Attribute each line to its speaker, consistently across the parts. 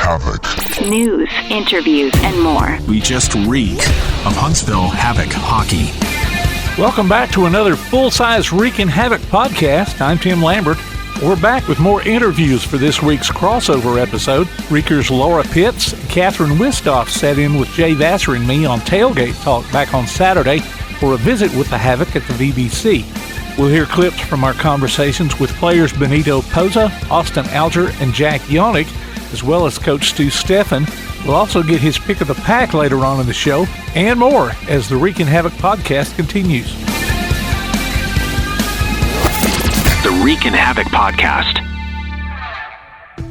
Speaker 1: Havoc.
Speaker 2: News, interviews, and more.
Speaker 3: We just reek of Huntsville Havoc hockey.
Speaker 4: Welcome back to another full-size Reekin Havoc podcast. I'm Tim Lambert. We're back with more interviews for this week's crossover episode. Reekers Laura Pitts and Catherine Wistoff sat in with Jay Vassar and me on Tailgate Talk back on Saturday for a visit with the Havoc at the VBC. We'll hear clips from our conversations with players Benito Posa, Austin Alger, and Jack Jaunich, as well as Coach Stu Stefan. We'll also get his pick of the pack later on in the show, and more as the Reekin Havoc podcast continues.
Speaker 3: The Reekin Havoc podcast.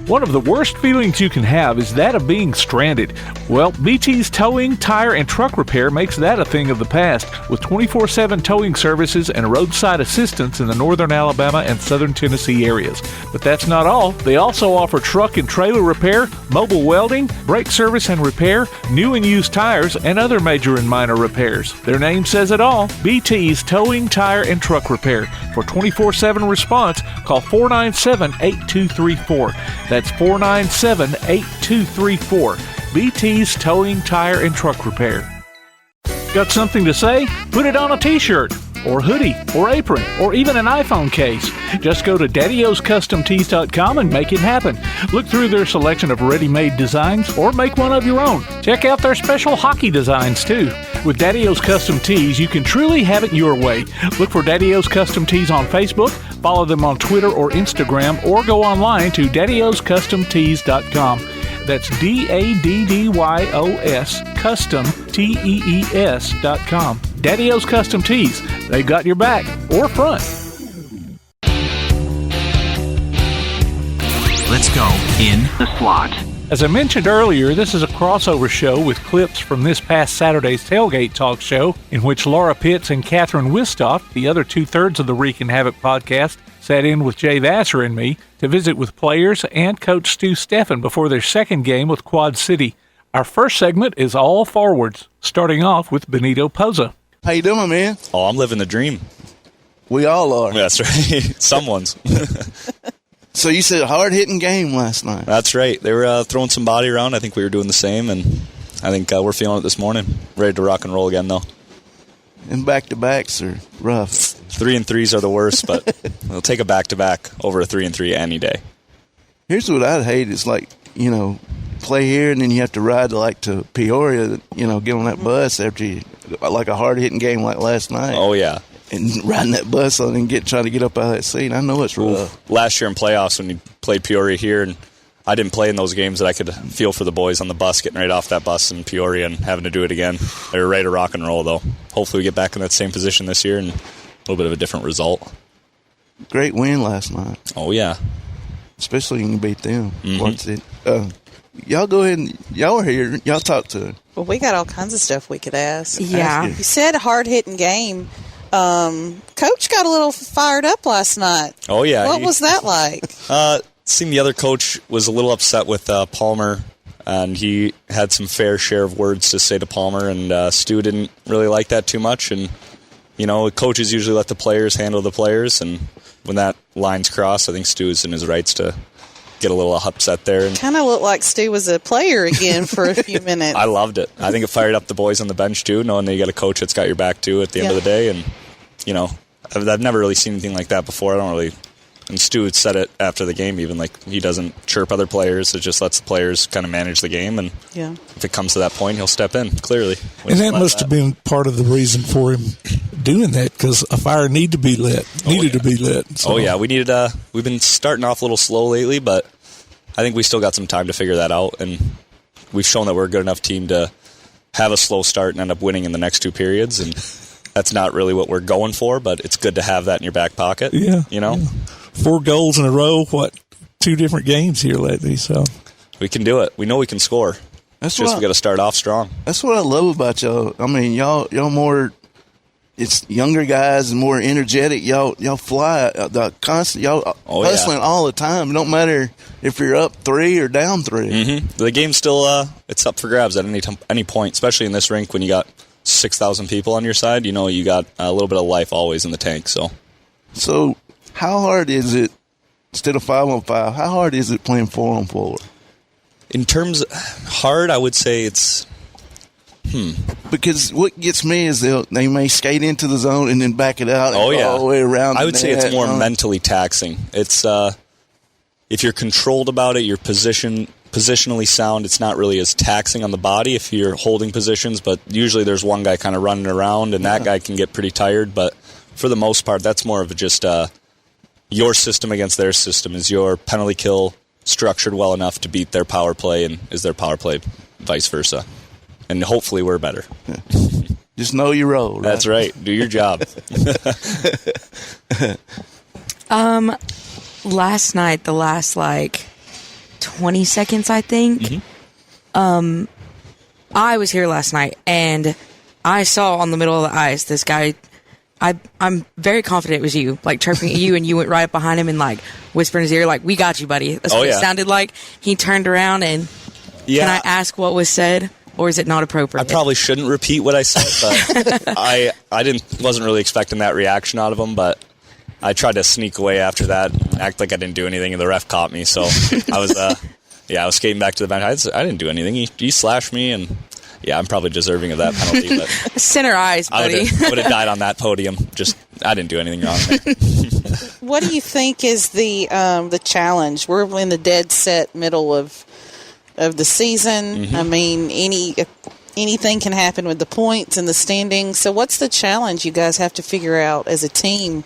Speaker 4: One of the worst feelings you can have is that of being stranded. Well, BT's towing, tire, and truck repair makes that a thing of the past, with 24/7 towing services and roadside assistance in the northern Alabama and southern Tennessee areas. But that's not all. They also offer truck and trailer repair, mobile welding, brake service and repair, new and used tires, and other major and minor repairs. Their name says it all, BT's Towing, Tire, and Truck Repair. For 24/7 response, call 497-8234. That's 497-8234. BT's Towing, Tire, and Truck Repair. Got something to say? Put it on a t-shirt, or hoodie, or apron, or even an iPhone case. Just go to daddyoscustomtees.com and make it happen. Look through their selection of ready-made designs, or make one of your own. Check out their special hockey designs, too. With Daddy O's Custom Tees, you can truly have it your way. Look for Daddy O's Custom Tees on Facebook, follow them on Twitter or Instagram, or go online to daddyoscustomtees.com. That's DADDYOS Custom TEES.com. Daddy O's Custom Tees. They've got your back or front.
Speaker 3: Let's go in the slot.
Speaker 4: As I mentioned earlier, this is a crossover show with clips from this past Saturday's Tailgate Talk show, in which Laura Pitts and Catherine Wistoff, the other two-thirds of the Reekin Havoc podcast, sat in with Jay Vassar and me to visit with players and Coach Stu Stefan before their second game with Quad City. Our first segment is all forwards, starting off with Benito Posa.
Speaker 5: How you doing, man?
Speaker 6: Oh, I'm living the dream.
Speaker 5: We all are.
Speaker 6: That's right. Someone's.
Speaker 5: So you said a hard-hitting game last night.
Speaker 6: That's right. They were throwing some body around. I think we were doing the same, and I think we're feeling it this morning. Ready to rock and roll again, though.
Speaker 5: And back-to-backs are rough.
Speaker 6: 3-3s are the worst, but we'll take a back-to-back over a 3-3 any day.
Speaker 5: Here's what I'd hate is, play here and then you have to ride to Peoria, get on that bus after you, like a hard-hitting game like last night.
Speaker 6: Oh, yeah.
Speaker 5: And riding that bus on and trying to get up out of that seat. I know it's rough.
Speaker 6: Last year in playoffs when you played Peoria here, and I didn't play in those games, that I could feel for the boys on the bus, getting right off that bus in Peoria and having to do it again. They were ready to rock and roll, though. Hopefully we get back in that same position this year and a little bit of a different result.
Speaker 5: Great win last night.
Speaker 6: Oh, yeah.
Speaker 5: Especially when you beat them.
Speaker 6: Mm-hmm.
Speaker 5: Y'all go ahead and y'all are here. Y'all talk to her.
Speaker 7: Well, we got all kinds of stuff we could ask.
Speaker 8: Yeah.
Speaker 7: You said a hard-hitting game. Coach got a little fired up last night.
Speaker 6: Oh, yeah.
Speaker 7: What was that like?
Speaker 6: Seemed the other coach was a little upset with Palmer, and he had some fair share of words to say to Palmer, and Stu didn't really like that too much. And, coaches usually let the players handle the players, and when that line's crossed, I think Stu is in his rights to get a little upset there. And
Speaker 7: kind of looked like Stu was a player again for a few minutes.
Speaker 6: I loved it. I think it fired up the boys on the bench, too, knowing that you got a coach that's got your back, too, at the end of the day. And, I've never really seen anything like that before. And Stu had said it after the game, even, he doesn't chirp other players. It just lets the players kind of manage the game. And if it comes to that point, he'll step in, clearly.
Speaker 9: And that must have been part of the reason for him doing that, because a fire needed to be lit. So.
Speaker 6: Oh, yeah. We've been starting off a little slow lately, but I think we still got some time to figure that out. And we've shown that we're a good enough team to have a slow start and end up winning in the next two periods. And that's not really what we're going for, but it's good to have that in your back pocket.
Speaker 9: Yeah.
Speaker 6: Yeah.
Speaker 9: 4 goals in a row, 2 different games here lately, so.
Speaker 6: We can do it. We know we can score. We got to start off strong.
Speaker 5: That's what I love about y'all. I mean, y'all more, it's younger guys and more energetic. Y'all fly constant. Y'all hustling all the time. It don't matter if you're up 3 or down 3.
Speaker 6: Mm-hmm. The game's still it's up for grabs at any point, especially in this rink when you got 6,000 people on your side. You got a little bit of life always in the tank. So how hard is it, instead of 5-on-5, how hard is it playing 4-on-4? In terms of hard, I would say it's
Speaker 5: Because what gets me is they may skate into the zone and then back it out and go all the way around.
Speaker 6: I would say it's more mentally taxing. It's if you're controlled about it, you're positionally sound, it's not really as taxing on the body if you're holding positions, but usually there's one guy kind of running around, and that guy can get pretty tired. But for the most part, that's more of just your system against their system. Is your penalty kill structured well enough to beat their power play, and is their power play vice versa? And hopefully we're better.
Speaker 5: Just know your role. Right?
Speaker 6: That's right. Do your job.
Speaker 1: Last night, the last 20 seconds, I think. I was here last night, and I saw on the middle of the ice this guy. I'm very confident it was you, chirping at you, and you went right up behind him and whispering in his ear, "We got you, buddy." That's what it sounded like. He turned around and can I ask what was said, or is it not appropriate?
Speaker 6: I probably shouldn't repeat what I said, but I wasn't really expecting that reaction out of him, but I tried to sneak away after that, act like I didn't do anything, and the ref caught me. So I was, I was skating back to the bench. I didn't do anything. He slashed me, and I'm probably deserving of that penalty. But
Speaker 1: center eyes, buddy.
Speaker 6: I would have died on that podium. I didn't do anything wrong there.
Speaker 7: What do you think is the challenge? We're in the dead set middle of the season. I mean, anything can happen with the points and the standings. So what's the challenge you guys have to figure out as a team?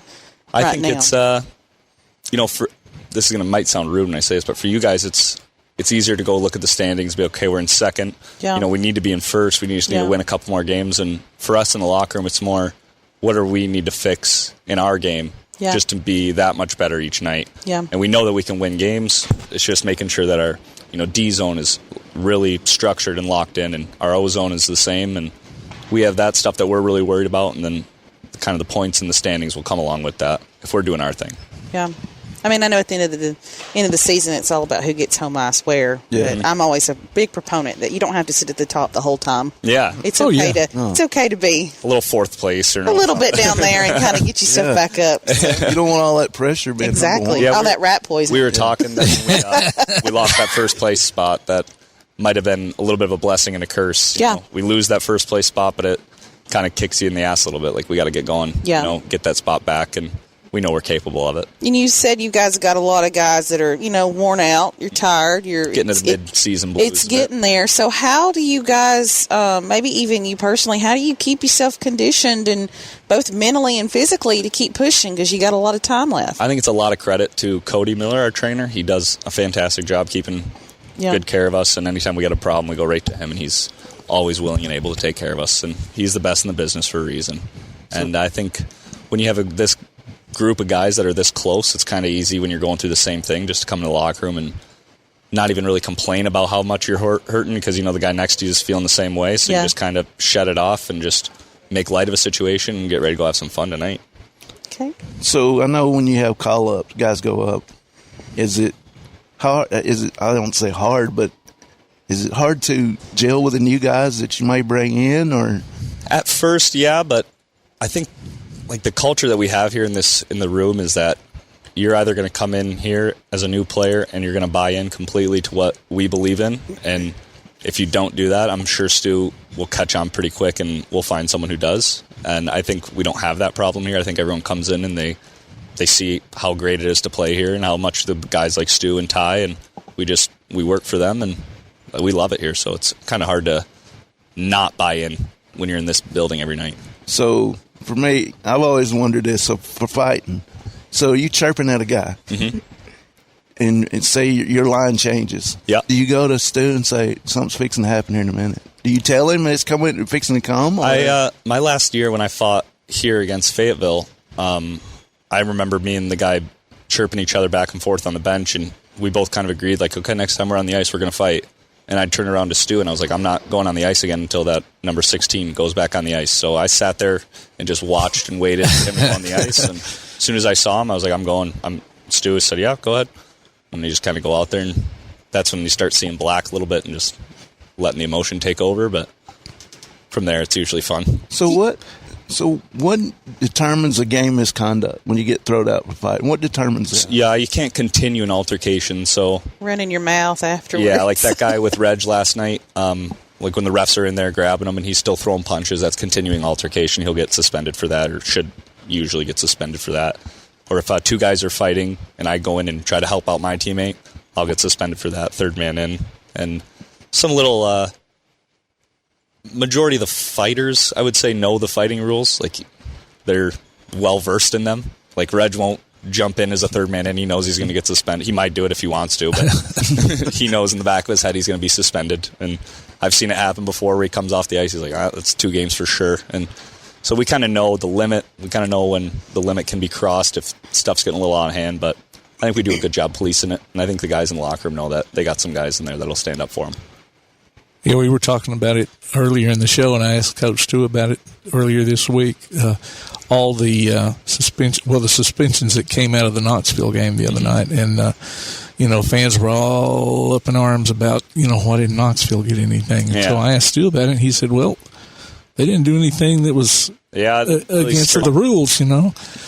Speaker 6: I think it's, for this might sound rude when I say this, but for you guys, it's easier to go look at the standings, be okay, we're in second.
Speaker 7: Yeah.
Speaker 6: We need to be in first. We just need to win a couple more games. And for us in the locker room, it's more, what do we need to fix in our game just to be that much better each night?
Speaker 7: Yeah.
Speaker 6: And we know that we can win games. It's just making sure that our D zone is really structured and locked in, and our O zone is the same. And we have that stuff that we're really worried about, and then kind of the points and the standings will come along with that if we're doing our thing.
Speaker 7: Yeah. I mean, I know at the end of the season, it's all about who gets home ice where.
Speaker 5: Yeah.
Speaker 7: But I'm always a big proponent that you don't have to sit at the top the whole time.
Speaker 6: Yeah.
Speaker 7: It's okay to be
Speaker 6: a little fourth place or
Speaker 7: a little bit down there and kind of get yourself back up. So.
Speaker 5: You don't want all that pressure being
Speaker 7: exactly. All that rat poison.
Speaker 6: We were talking that we lost that first place spot. That might have been a little bit of a blessing and a curse.
Speaker 7: Yeah.
Speaker 6: We lose that first place spot, but it kind of kicks you in the ass a little bit. We got to get going.
Speaker 7: Yeah.
Speaker 6: Get that spot back, and we know we're capable of it.
Speaker 7: And you said you guys got a lot of guys that are, worn out. You're tired. You're
Speaker 6: getting to the mid-season blues.
Speaker 7: It's getting there. So how do you guys, maybe even you personally, how do you keep yourself conditioned and both mentally and physically to keep pushing because you got a lot of time left?
Speaker 6: I think it's a lot of credit to Cody Miller, our trainer. He does a fantastic job keeping good care of us, and anytime we got a problem, we go right to him, and he's always willing and able to take care of us, and he's the best in the business for a reason. And I think when you have this group of guys that are this close, it's kind of easy when you're going through the same thing just to come in the locker room and not even really complain about how much you're hurting because the guy next to you is feeling the same way, so you just kind of shut it off and just make light of a situation and get ready to go have some fun tonight.
Speaker 7: Okay.
Speaker 5: So I know when you have call-ups, guys go up, is it hard? I don't say hard, but is it hard to gel with the new guys that you may bring in? Or
Speaker 6: at first, yeah, but I think the culture that we have here in the room is that you're either going to come in here as a new player and you're going to buy in completely to what we believe in, and if you don't do that, I'm sure Stu will catch on pretty quick and we'll find someone who does. And I think we don't have that problem here. I think everyone comes in and they see how great it is to play here and how much the guys like Stu and Ty, and we work for them and we love it here. So it's kind of hard to not buy in when you're in this building every night.
Speaker 5: So for me, I've always wondered this. So for fighting, so you chirping at a guy, and say your line changes.
Speaker 6: Yeah.
Speaker 5: Do you go to Stu and say something's fixing to happen here in a minute? Do you tell him it's fixing to come? Or?
Speaker 6: My last year when I fought here against Fayetteville, I remember me and the guy chirping each other back and forth on the bench, and we both kind of agreed, okay, next time we're on the ice, we're going to fight. And I'd turn around to Stu, and I was like, I'm not going on the ice again until that number 16 goes back on the ice. So I sat there and just watched and waited for him to go on the ice. And as soon as I saw him, I was like, I'm going. Stu said, yeah, go ahead. And you just kind of go out there, and that's when you start seeing black a little bit and just letting the emotion take over. But from there, it's usually fun.
Speaker 5: So what So what determines a game misconduct when you get thrown out for fighting? What determines that?
Speaker 6: Yeah, you can't continue an altercation. So
Speaker 7: running your mouth afterwards.
Speaker 6: Yeah, like that guy with Reg last night. Like when the refs are in there grabbing him and he's still throwing punches, that's continuing altercation. He'll get suspended for that, or should usually get suspended for that. Or if two guys are fighting and I go in and try to help out my teammate, I'll get suspended for that, third man in. And some little... majority of the fighters, I would say, know the fighting rules. Like, they're well-versed in them. Like, Reg won't jump in as a third man in. He knows he's going to get suspended. He might do it if he wants to, but he knows in the back of his head he's going to be suspended. And I've seen it happen before where he comes off the ice. He's like, that's 2 games for sure. And so we kind of know the limit. We kind of know when the limit can be crossed if stuff's getting a little out of hand. But I think we do a good job policing it. And I think the guys in the locker room know that. They got some guys in there that'll stand up for them.
Speaker 9: Yeah, we were talking about it earlier in the show, and I asked Coach too about it earlier this week. All the suspensions that came out of the Knoxville game the other night, and fans were all up in arms about why didn't Knoxville get anything? And so I asked Stu about it, and he said, "Well, they didn't do anything that was against the rules."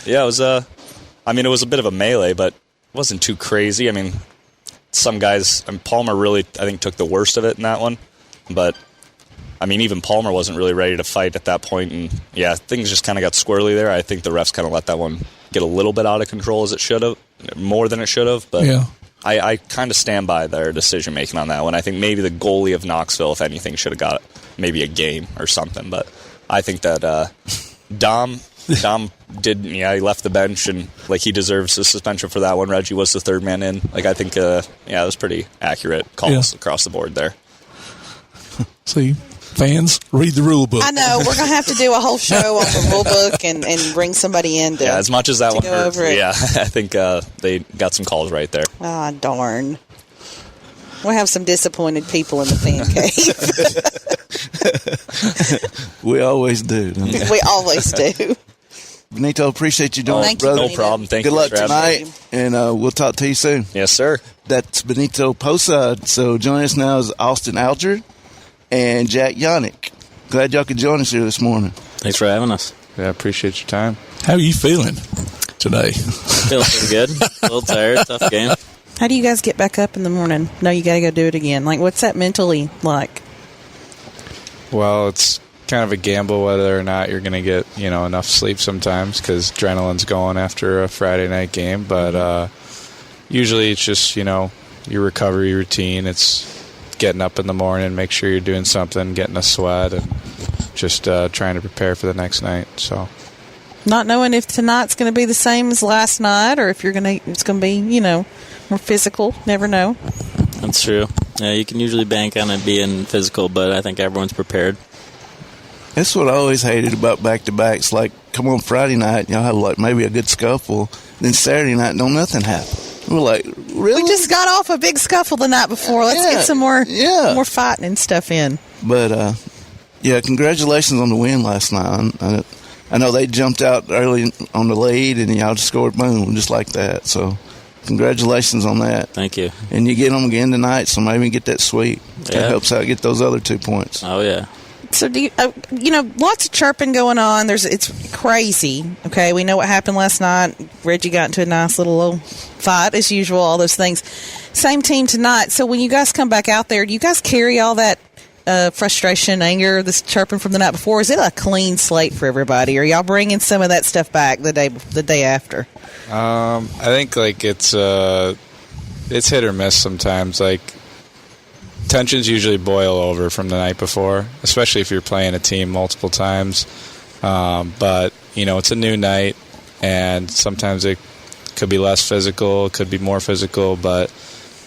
Speaker 6: Yeah, it was it was a bit of a melee, but it wasn't too crazy. I mean, some guys, Palmer really, I think, took the worst of it in that one. But, I mean, even Palmer wasn't really ready to fight at that point. And, yeah, things just kind of got squirrely there. I think the refs kind of let that one get a little bit out of control as it should have, more than it should have. But
Speaker 9: yeah. I kind of stand by their decision-making on that one. I think maybe the goalie of Knoxville, if anything, should have got maybe a game or something. But I think that Dom did, he left the bench, and, like, he deserves a suspension for that one. Reggie was the third man in. Like, I think, it was pretty accurate calls across the board there. See, fans, read the rule book.
Speaker 7: I know. We're going to have to do a whole show on the rule book and bring somebody in to
Speaker 6: as much as that one hurts.
Speaker 7: Yeah,
Speaker 6: I think they got some calls right there.
Speaker 7: Ah, darn. We'll have some disappointed people in the fan cave.
Speaker 5: We always do.
Speaker 7: We always do.
Speaker 5: Benito, appreciate you doing it, brother.
Speaker 6: No problem. Thank
Speaker 5: you.
Speaker 6: Good
Speaker 5: luck tonight, and we'll talk to you soon.
Speaker 6: Yes, sir.
Speaker 5: That's Benito Posa. So joining us now is Austin Alger and Jack Jaunich. Glad y'all could join us here this morning.
Speaker 8: Thanks for having us.
Speaker 10: Yeah, appreciate your time.
Speaker 9: How are you feeling today?
Speaker 8: Feeling pretty good. A little tired. Tough game.
Speaker 7: How do you guys get back up in the morning? No, you got to go do it again. Like, what's that mentally like?
Speaker 10: Well, it's kind of a gamble whether or not you're going to get enough sleep sometimes because adrenaline's going after a Friday night game. But usually it's just your recovery routine. It's getting up in the morning, make sure you're doing something, getting a sweat, and just trying to prepare for the next night. So,
Speaker 7: not knowing if tonight's going to be the same as last night, or if it's going to be more physical. Never know.
Speaker 8: That's true. Yeah, you can usually bank on it being physical, but I think everyone's prepared.
Speaker 5: That's what I always hated about back-to-backs. Like, come on Friday night, y'all have like maybe a good scuffle. Then Saturday night, don't nothing happen. We're like, really?
Speaker 7: We just got off a big scuffle the night before. Let's get some more fighting and stuff in.
Speaker 5: But, congratulations on the win last night. I know they jumped out early on the lead, and y'all just scored, boom, just like that. So, congratulations on that.
Speaker 8: Thank you.
Speaker 5: And you get them again tonight, so maybe get that sweep. That helps out get those other 2 points.
Speaker 8: Oh, yeah.
Speaker 7: So, do you, lots of chirping going on. It's crazy. Okay, we know what happened last night. Reggie got into a nice little fight, as usual, all those things. Same team tonight. So, when you guys come back out there, do you guys carry all that frustration, anger, this chirping from the night before? Is it a clean slate for everybody? Or are y'all bringing some of that stuff back the day after?
Speaker 10: I think, it's hit or miss sometimes. Tensions usually boil over from the night before, especially if you're playing a team multiple times. But, it's a new night, and sometimes it could be less physical, it could be more physical, but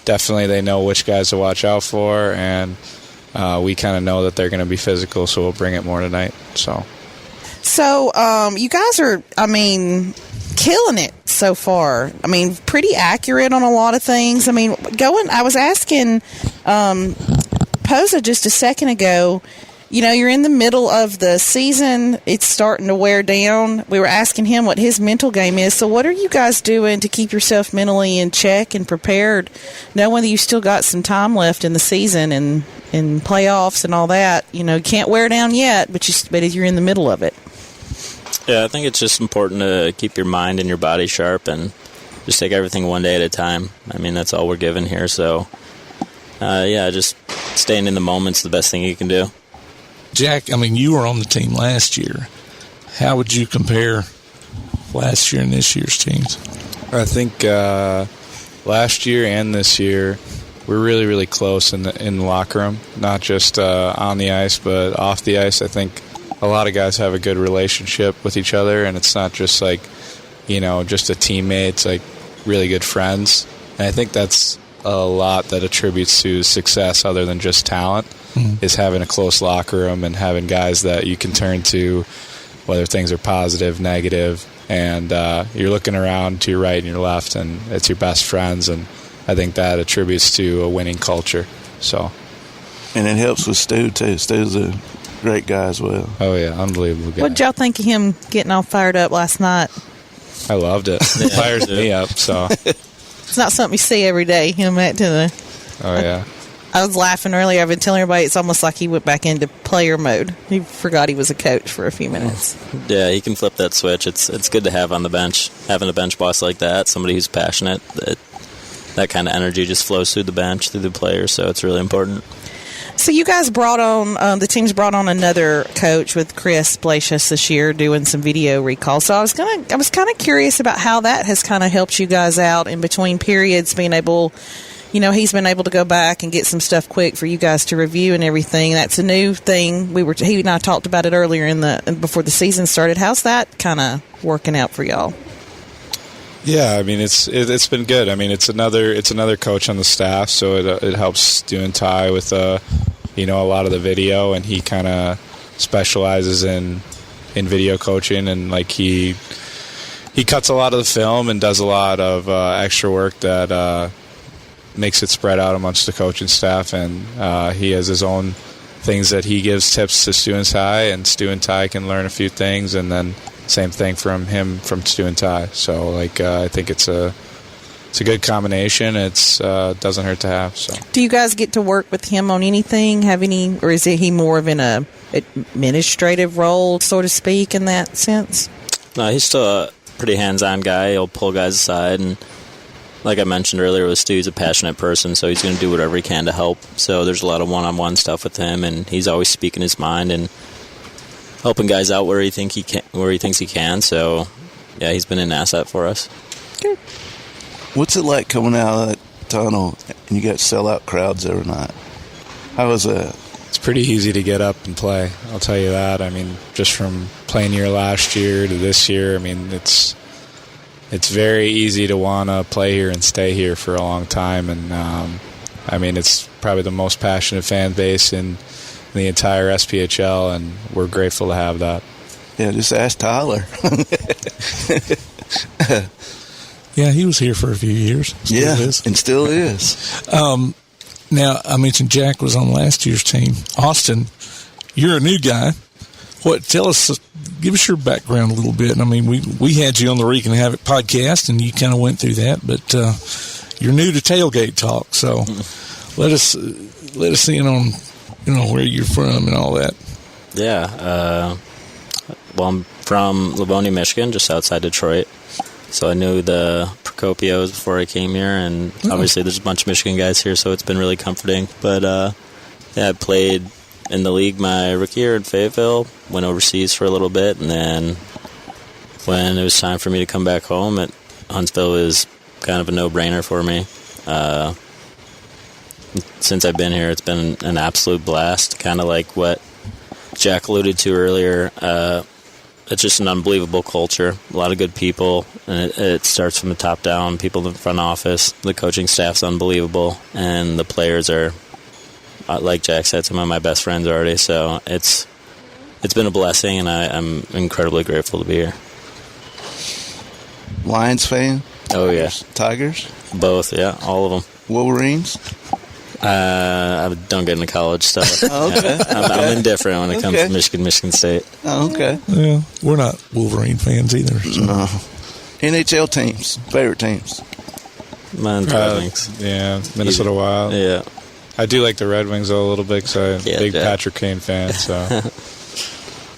Speaker 10: definitely they know which guys to watch out for, and we kind of know that they're going to be physical, so we'll bring it more tonight. So
Speaker 7: you guys are, killing it so far. Pretty accurate on a lot of things. I was asking Posa just a second ago, you're in the middle of the season. It's starting to wear down. We were asking him what his mental game is. So what are you guys doing to keep yourself mentally in check and prepared, knowing that you still got some time left in the season and in playoffs and all that? You can't wear down yet, but you're in the middle of it.
Speaker 8: Yeah, I think it's just important to keep your mind and your body sharp and just take everything one day at a time. I mean, that's all we're given here. So, just staying in the moment's the best thing you can do.
Speaker 4: Jack, I mean, you were on the team last year. How would you compare last year and this year's teams?
Speaker 10: I think last year and this year, we're really, really close in the locker room, not just on the ice, but off the ice. I think a lot of guys have a good relationship with each other, and it's not just like, just a teammate. It's like really good friends. And I think that's a lot that attributes to success other than just talent, is having a close locker room and having guys that you can turn to, whether things are positive, negative, and you're looking around to your right and your left, and it's your best friends, and I think that attributes to a winning culture. So,
Speaker 5: and it helps with Stu, too. Stu's a great guy as well.
Speaker 10: Oh, yeah, unbelievable guy.
Speaker 7: What did y'all think of him getting all fired up last night?
Speaker 10: I loved it. It fires me up, so.
Speaker 7: It's not something you see every day, him back to the...
Speaker 10: Oh, yeah.
Speaker 7: I was laughing earlier. I've been telling everybody it's almost like he went back into player mode. He forgot he was a coach for a few minutes.
Speaker 8: Yeah, he can flip that switch. It's good to have on the bench. Having a bench boss like that, somebody who's passionate, that kind of energy just flows through the bench, through the players, so it's really important.
Speaker 7: So you guys brought on, the team's brought on another coach with Chris Blasius this year doing some video recalls. So I was kind of curious about how that has kind of helped you guys out in between periods, being able, he's been able to go back and get some stuff quick for you guys to review and everything. That's a new thing. He and I talked about it earlier before the season started. How's that kind of working out for y'all?
Speaker 10: Yeah, I mean it's been good. I mean it's another coach on the staff, so it helps Stu and Ty with a lot of the video, and he kind of specializes in video coaching, and like he cuts a lot of the film and does a lot of extra work that makes it spread out amongst the coaching staff, and he has his own things that he gives tips to Stu and Ty, and Stu and Ty can learn a few things, and then same thing from him from Stu and Ty. So I think it's a good combination. It's doesn't hurt to have. So
Speaker 7: do you guys get to work with him on anything? Or is he more of an administrative role, so to speak, in that sense?
Speaker 8: No, he's still a pretty hands-on guy. He'll pull guys aside, and like I mentioned earlier with Stu, he's a passionate person, so he's going to do whatever he can to help. So there's a lot of one-on-one stuff with him, and he's always speaking his mind and helping guys out where he thinks he can. So, yeah, he's been an asset for us.
Speaker 7: Good.
Speaker 5: What's it like coming out of that tunnel and you got sellout crowds every night? How was that?
Speaker 10: It's pretty easy to get up and play, I'll tell you that. I mean, just from playing here last year to this year, I mean, it's very easy to want to play here and stay here for a long time. And, I mean, it's probably the most passionate fan base in the entire SPHL, and we're grateful to have that.
Speaker 5: Yeah, just ask Tyler.
Speaker 4: Yeah, he was here for a few years.
Speaker 5: And still is.
Speaker 4: Now, I mentioned Jack was on last year's team. Austin, you're a new guy. Give us your background a little bit. I mean, we had you on the Reekin Havoc podcast, and you kind of went through that, but you're new to Tailgate Talk, so let us in on where you're from and all that.
Speaker 8: Yeah. Well, I'm from Livonia, Michigan, just outside Detroit. So I knew the Procopios before I came here, and obviously there's a bunch of Michigan guys here, so it's been really comforting. But, I played in the league my rookie year in Fayetteville, went overseas for a little bit, and then when it was time for me to come back home, Huntsville was kind of a no-brainer for me. Since I've been here, it's been an absolute blast, kind of like what Jack alluded to earlier. It's just an unbelievable culture, a lot of good people, and it starts from the top down. People in the front office, the coaching staff's unbelievable, and the players are, like Jack said, some of my best friends already. So it's been a blessing, and I'm incredibly grateful to be here.
Speaker 5: Lions fan?
Speaker 8: Oh, yeah.
Speaker 5: Tigers?
Speaker 8: Both, yeah, all of them.
Speaker 5: Wolverines?
Speaker 8: I don't get into college stuff.
Speaker 5: Okay.
Speaker 8: I'm indifferent when it comes to Michigan State.
Speaker 5: Oh, okay.
Speaker 4: Yeah, we're not Wolverine fans either. So.
Speaker 5: No. NHL teams, favorite teams?
Speaker 8: Mine, Red Wings.
Speaker 10: Yeah, Minnesota Wild.
Speaker 8: Yeah.
Speaker 10: I do like the Red Wings a little bit because I'm a big
Speaker 8: Jack.
Speaker 10: Patrick Kane fan. So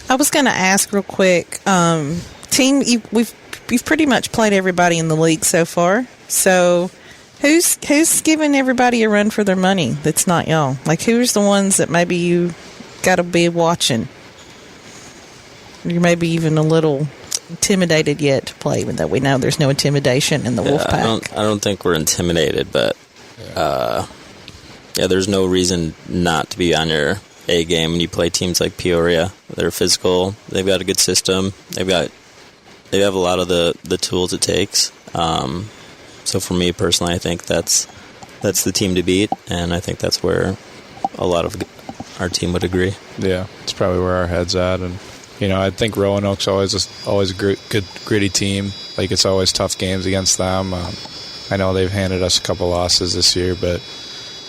Speaker 7: I I was going to ask real quick, team, you've pretty much played everybody in the league so far. So who's giving everybody a run for their money that's not y'all? Like, who's the ones that maybe you got to be watching? You're maybe even a little intimidated yet to play, even though we know there's no intimidation in the Wolfpack.
Speaker 8: I don't think we're intimidated, but there's no reason not to be on your A game when you play teams like Peoria. They're physical. They've got a good system. They have a lot of the tools it takes. So for me personally, I think that's the team to beat, and I think that's where a lot of our team would agree.
Speaker 10: Yeah, it's probably where our head's at, and I think Roanoke's always a good gritty team. Like, it's always tough games against them. I know they've handed us a couple losses this year, but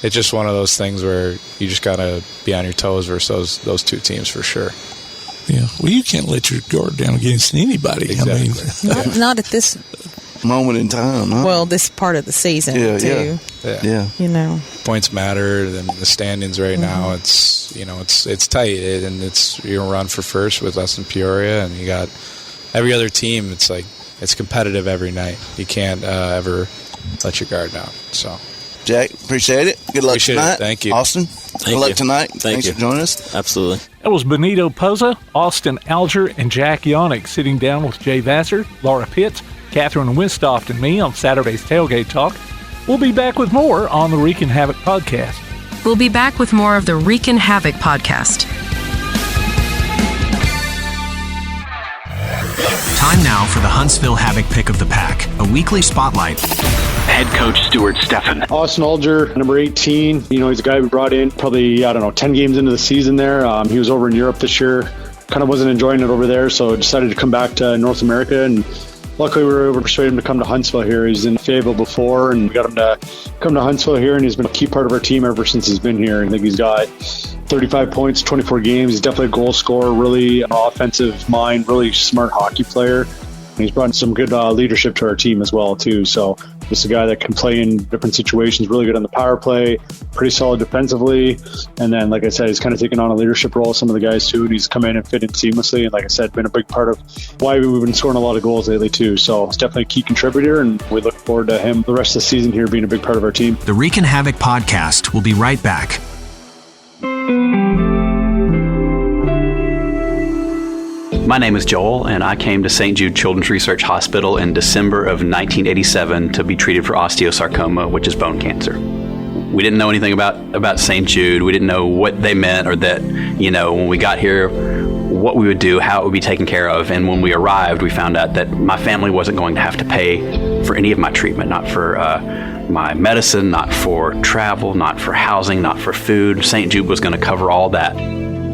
Speaker 10: it's just one of those things where you just got to be on your toes versus those two teams for sure.
Speaker 4: Yeah, well, you can't let your guard down against anybody.
Speaker 10: Exactly.
Speaker 4: I mean,
Speaker 7: not at this
Speaker 5: moment in time, huh?
Speaker 7: Well, this part of the season, too.
Speaker 10: Yeah. Points matter, and the standings right now, it's tight, and you're gonna run for first with us in Peoria, and you got every other team. It's like it's competitive every night. You can't ever let your guard down. So,
Speaker 5: Jack, appreciate it. Good luck tonight.
Speaker 10: Thank you,
Speaker 5: Austin. Good luck tonight. Thanks for joining us.
Speaker 8: Absolutely.
Speaker 4: That was Benito Posa, Austin Alger, and Jack Jaunich sitting down with Jay Vassar, Laura Pitts, Catherine Wistoft, and me on Saturday's Tailgate Talk. We'll be back with more on the Reekin Havoc podcast.
Speaker 11: We'll be back with more of the Reekin Havoc podcast.
Speaker 3: Time now for the Huntsville Havoc Pick of the Pack, a weekly spotlight.
Speaker 12: Head coach Stuart Stefan.
Speaker 13: Austin Alger, number 18. He's a guy we brought in probably, 10 games into the season there. He was over in Europe this year. Kind of wasn't enjoying it over there, so decided to come back to North America, and luckily we were able to persuade him to come to Huntsville here. He's in Fayetteville before, and we got him to come to Huntsville here, and he's been a key part of our team ever since he's been here. I think he's got 35 points, 24 games. He's definitely a goal scorer, really offensive mind, really smart hockey player. And he's brought some good leadership to our team as well, too. So just a guy that can play in different situations, really good on the power play, pretty solid defensively. And then, like I said, he's kind of taken on a leadership role, some of the guys, too. And he's come in and fit in seamlessly. And like I said, been a big part of why we've been scoring a lot of goals lately, too. So it's definitely a key contributor, and we look forward to him the rest of the season here being a big part of our team.
Speaker 3: The Reekin Havoc podcast will be right back.
Speaker 12: My name is Joel, and I came to St. Jude Children's Research Hospital in December of 1987 to be treated for osteosarcoma, which is bone cancer. We didn't know anything about St. Jude. We didn't know what they meant, or that, when we got here, what we would do, how it would be taken care of. And when we arrived, we found out that my family wasn't going to have to pay for any of my treatment, not for my medicine, not for travel, not for housing, not for food. St. Jude was going to cover all that.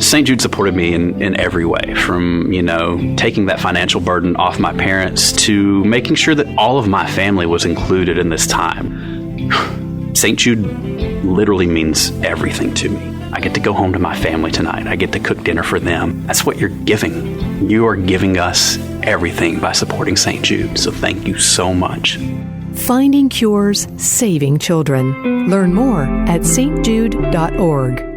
Speaker 12: St. Jude supported me in every way, from, taking that financial burden off my parents to making sure that all of my family was included in this time. St. Jude literally means everything to me. I get to go home to my family tonight. I get to cook dinner for them. That's what you're giving. You are giving us everything by supporting St. Jude, so thank you so much.
Speaker 14: Finding cures, saving children. Learn more at stjude.org.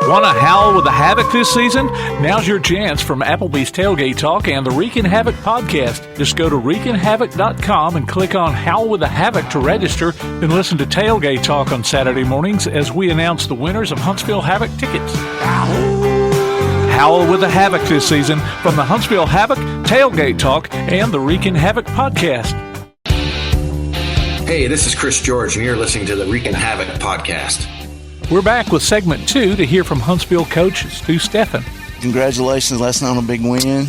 Speaker 4: Want to howl with the Havoc this season? Now's your chance from Applebee's Tailgate Talk and the Reekin Havoc podcast. Just go to ReekinHavoc.com and click on Howl with the Havoc to register, and listen to Tailgate Talk on Saturday mornings as we announce the winners of Huntsville Havoc tickets. Howl with the Havoc this season from the Huntsville Havoc, Tailgate Talk, and the Reekin Havoc podcast.
Speaker 15: Hey, this is Chris George, and you're listening to the Reekin Havoc podcast.
Speaker 4: We're back with segment 2 to hear from Huntsville coach Stu Stefan.
Speaker 5: Congratulations last night on a big win.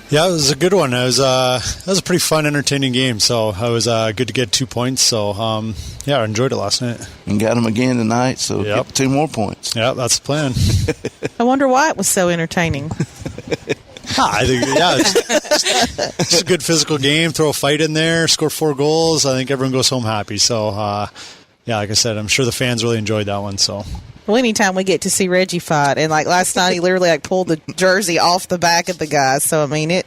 Speaker 16: Yeah, it was a good one. That was a pretty fun, entertaining game. So it was good to get 2 points. So I enjoyed it last night.
Speaker 5: And got them again tonight. So get 2 more points.
Speaker 16: Yeah, that's the plan.
Speaker 7: I wonder why it was so entertaining.
Speaker 16: I think it's a good physical game. Throw a fight in there, score 4 goals. I think everyone goes home happy. So. Like I said, I'm sure the fans really enjoyed that one. So,
Speaker 7: well, anytime we get to see Reggie fight, and like last night, he literally pulled the jersey off the back of the guy. So, I mean, it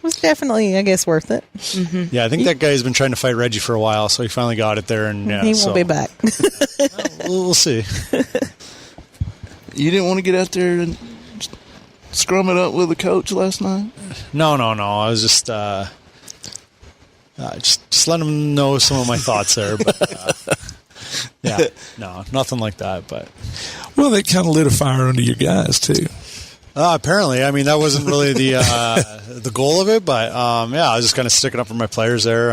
Speaker 7: was definitely, I guess, worth it.
Speaker 16: Mm-hmm. Yeah, I think that guy's been trying to fight Reggie for a while, so he finally got it there, and
Speaker 7: he won't be back.
Speaker 16: We'll see.
Speaker 5: You didn't want to get out there and scrum it up with the coach last night?
Speaker 16: No. I was just letting him know some of my thoughts there. But, yeah, no, nothing like that. But
Speaker 17: that kind of lit a fire under your guys too.
Speaker 16: Apparently, I mean that wasn't really the goal of it, but I was just kind of sticking up for my players there.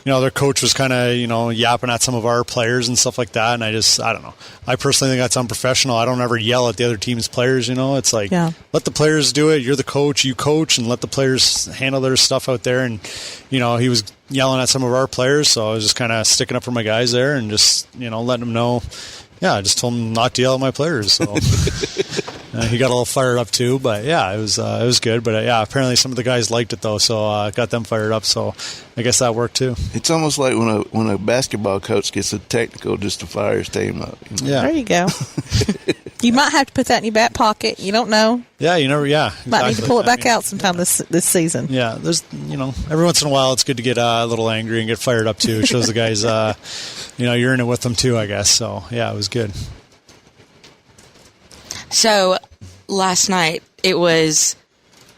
Speaker 16: Their coach was kind of yapping at some of our players and stuff like that, and I don't know. I personally think that's unprofessional. I don't ever yell at the other team's players. It's like let the players do it. You're the coach, you coach, and let the players handle their stuff out there. And he was yelling at some of our players, so I was just kind of sticking up for my guys there and just letting them know. Yeah, I just told him not to yell at my players. So. He got a little fired up too, but it was good. But apparently some of the guys liked it though, so got them fired up. So I guess that worked too.
Speaker 5: It's almost like when a basketball coach gets a technical just to fire his team up.
Speaker 16: Yeah,
Speaker 7: there you go. You might have to put that in your back pocket. You don't know.
Speaker 16: Yeah, you never. Yeah, exactly.
Speaker 7: Might need to pull it back out sometime this season.
Speaker 16: Yeah, there's every once in a while it's good to get a little angry and get fired up too. It shows the guys, you're in it with them too, I guess. So yeah, it was good.
Speaker 1: So last night it was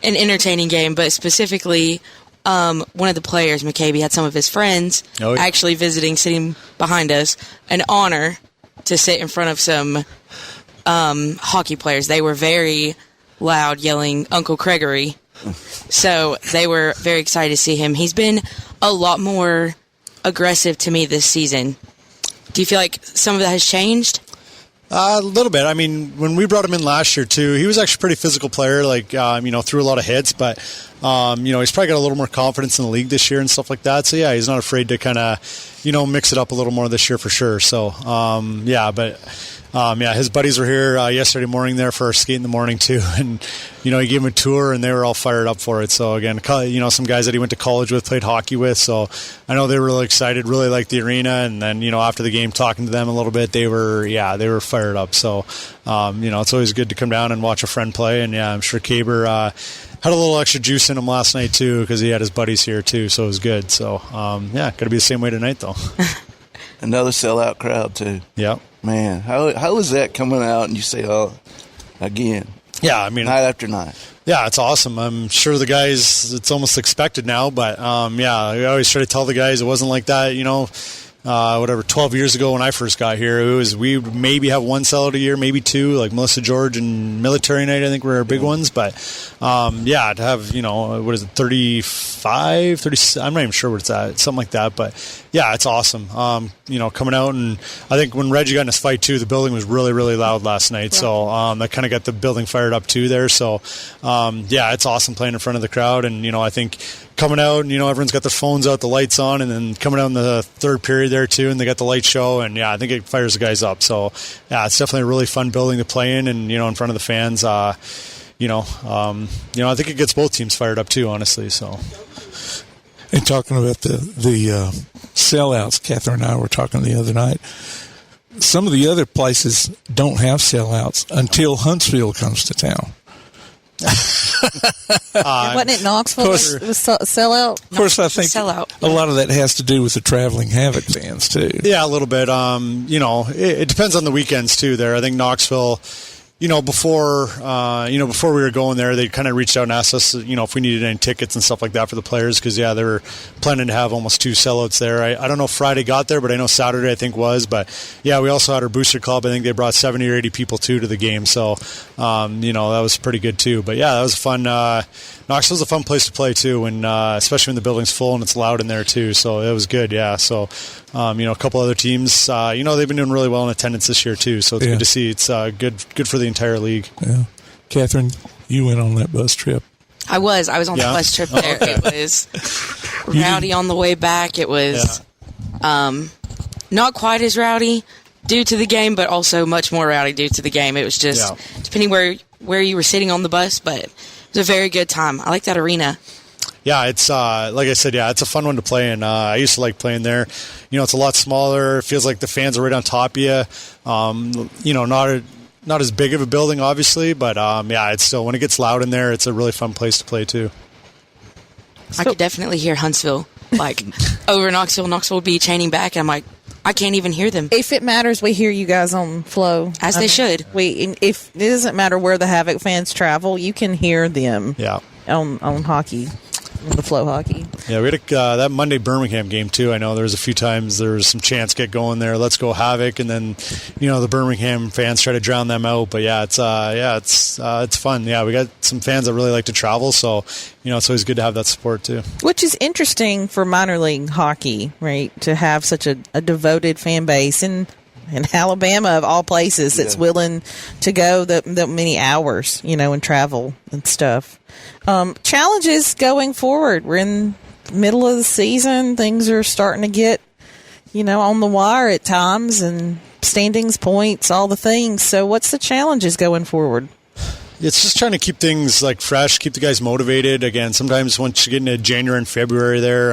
Speaker 1: an entertaining game, but specifically one of the players, McCabe, had some of his friends actually sitting behind us. An honor to sit in front of some hockey players. They were very loud, yelling Uncle Gregory. So they were very excited to see him. He's been a lot more aggressive to me this season. Do you feel like some of that has changed?
Speaker 16: A little bit. I mean, when we brought him in last year too, he was actually a pretty physical player. Like, threw a lot of hits, but he's probably got a little more confidence in the league this year and stuff like that. So yeah, he's not afraid to kind of, mix it up a little more this year for sure. So his buddies were here yesterday morning there for our skate in the morning too, and he gave them a tour and they were all fired up for it. So again, some guys that he went to college with, played hockey with, so I know they were really excited, really liked the arena. And then after the game, talking to them a little bit, they were fired up. So it's always good to come down and watch a friend play. And I'm sure Caber had a little extra juice in him last night too, because he had his buddies here too, so it was good. So got to be the same way tonight though.
Speaker 5: Another sellout crowd too.
Speaker 16: Yep.
Speaker 5: Man, how is that coming out and you say, again?
Speaker 16: Yeah, I mean,
Speaker 5: night after night.
Speaker 16: Yeah, it's awesome. I'm sure the guys, it's almost expected now, but I always try to tell the guys it wasn't like that, 12 years ago when I first got here, we would maybe have one sellout a year, maybe two, like Melissa George and Military Night, I think were our big ones. But, to have, 35, 30, I'm not even sure what it's at, something like that. But, yeah, it's awesome. Coming out, and I think when Reggie got in his fight, too, the building was really, really loud last night. Yeah. So that kind of got the building fired up, too, there. So, it's awesome playing in front of the crowd. And, I think coming out and, everyone's got their phones out, the lights on, and then coming out in the third period there too, and they got the light show, and I think it fires the guys up. So it's definitely a really fun building to play in, and in front of the fans. I think it gets both teams fired up too, honestly. So.
Speaker 17: And talking about the sellouts, Catherine and I were talking the other night. Some of the other places don't have sellouts until Huntsville comes to town.
Speaker 7: Wasn't it Knoxville? It was sellout.
Speaker 17: Of course, I think a lot of that has to do with the traveling Havoc fans too.
Speaker 16: Yeah, a little bit. It depends on the weekends too. There, I think Knoxville. Before we were going there, they kind of reached out and asked us, if we needed any tickets and stuff like that for the players, because they were planning to have almost 2 sellouts there. I don't know if Friday got there, but I know Saturday I think was. But we also had our booster club. I think they brought 70 or 80 people too to the game, so that was pretty good too. But that was fun. Knoxville's a fun place to play too, when especially when the building's full and it's loud in there too. So it was good. Yeah. So a couple other teams, they've been doing really well in attendance this year too. So it's good to see. It's good for the entire league.
Speaker 17: Yeah. Catherine, you went on that bus trip.
Speaker 1: I was on the bus trip there. Okay. It was rowdy on the way back. It was not quite as rowdy due to the game, but also much more rowdy due to the game. It was just depending where you were sitting on the bus, but it was a very good time. I like that arena.
Speaker 16: Yeah, it's like I said, it's a fun one to play in. I used to like playing there. It's a lot smaller. It feels like the fans are right on top of you. Not as big of a building, obviously, but it's still, when it gets loud in there, it's a really fun place to play too.
Speaker 1: I could definitely hear Huntsville over Knoxville. Knoxville would be chaining back, and I'm like, I can't even hear them.
Speaker 7: If it matters, we hear you guys on Flow.
Speaker 1: As they should.
Speaker 7: If it doesn't matter where the Havoc fans travel, you can hear them on hockey. The Flow hockey.
Speaker 16: Yeah, we had that Monday Birmingham game too. I know there was a few times there was some chants get going there. Let's go Havoc, and then the Birmingham fans try to drown them out. But it's fun. Yeah, we got some fans that really like to travel, so it's always good to have that support too.
Speaker 7: Which is interesting for minor league hockey, right? To have such a devoted fan base in Alabama of all places that's willing to go that many hours, and travel and stuff. Challenges going forward. We're in the middle of the season. Things are starting to get, on the wire at times, and standings, points, all the things. So what's the challenges going forward?
Speaker 16: It's just trying to keep things fresh, keep the guys motivated. Again, sometimes once you get into January and February there,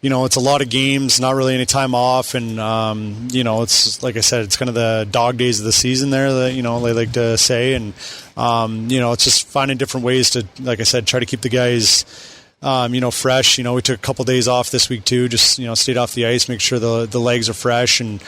Speaker 16: it's a lot of games, not really any time off, and it's like I said, it's kind of the dog days of the season there that they like to say, and it's just finding different ways to, like I said, try to keep the guys fresh. We took a couple days off this week too, just stayed off the ice, make sure the legs are fresh, and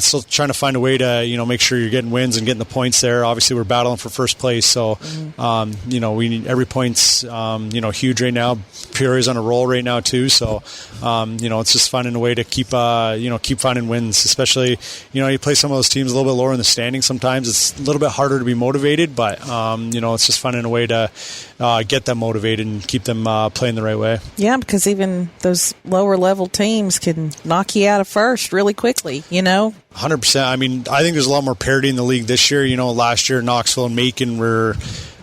Speaker 16: still trying to find a way to make sure you're getting wins and getting the points there. Obviously, we're battling for first place, so we need every point's huge right now. Peoria's on a roll right now too, so it's just finding a way to keep finding wins. Especially you play some of those teams a little bit lower in the standings. Sometimes it's a little bit harder to be motivated, but it's just finding a way to get them motivated and keep them playing the right way.
Speaker 7: Yeah, because even those lower level teams can knock you out of first really quickly.
Speaker 16: 100%. I mean, I think there's a lot more parity in the league this year. Last year Knoxville and Macon were,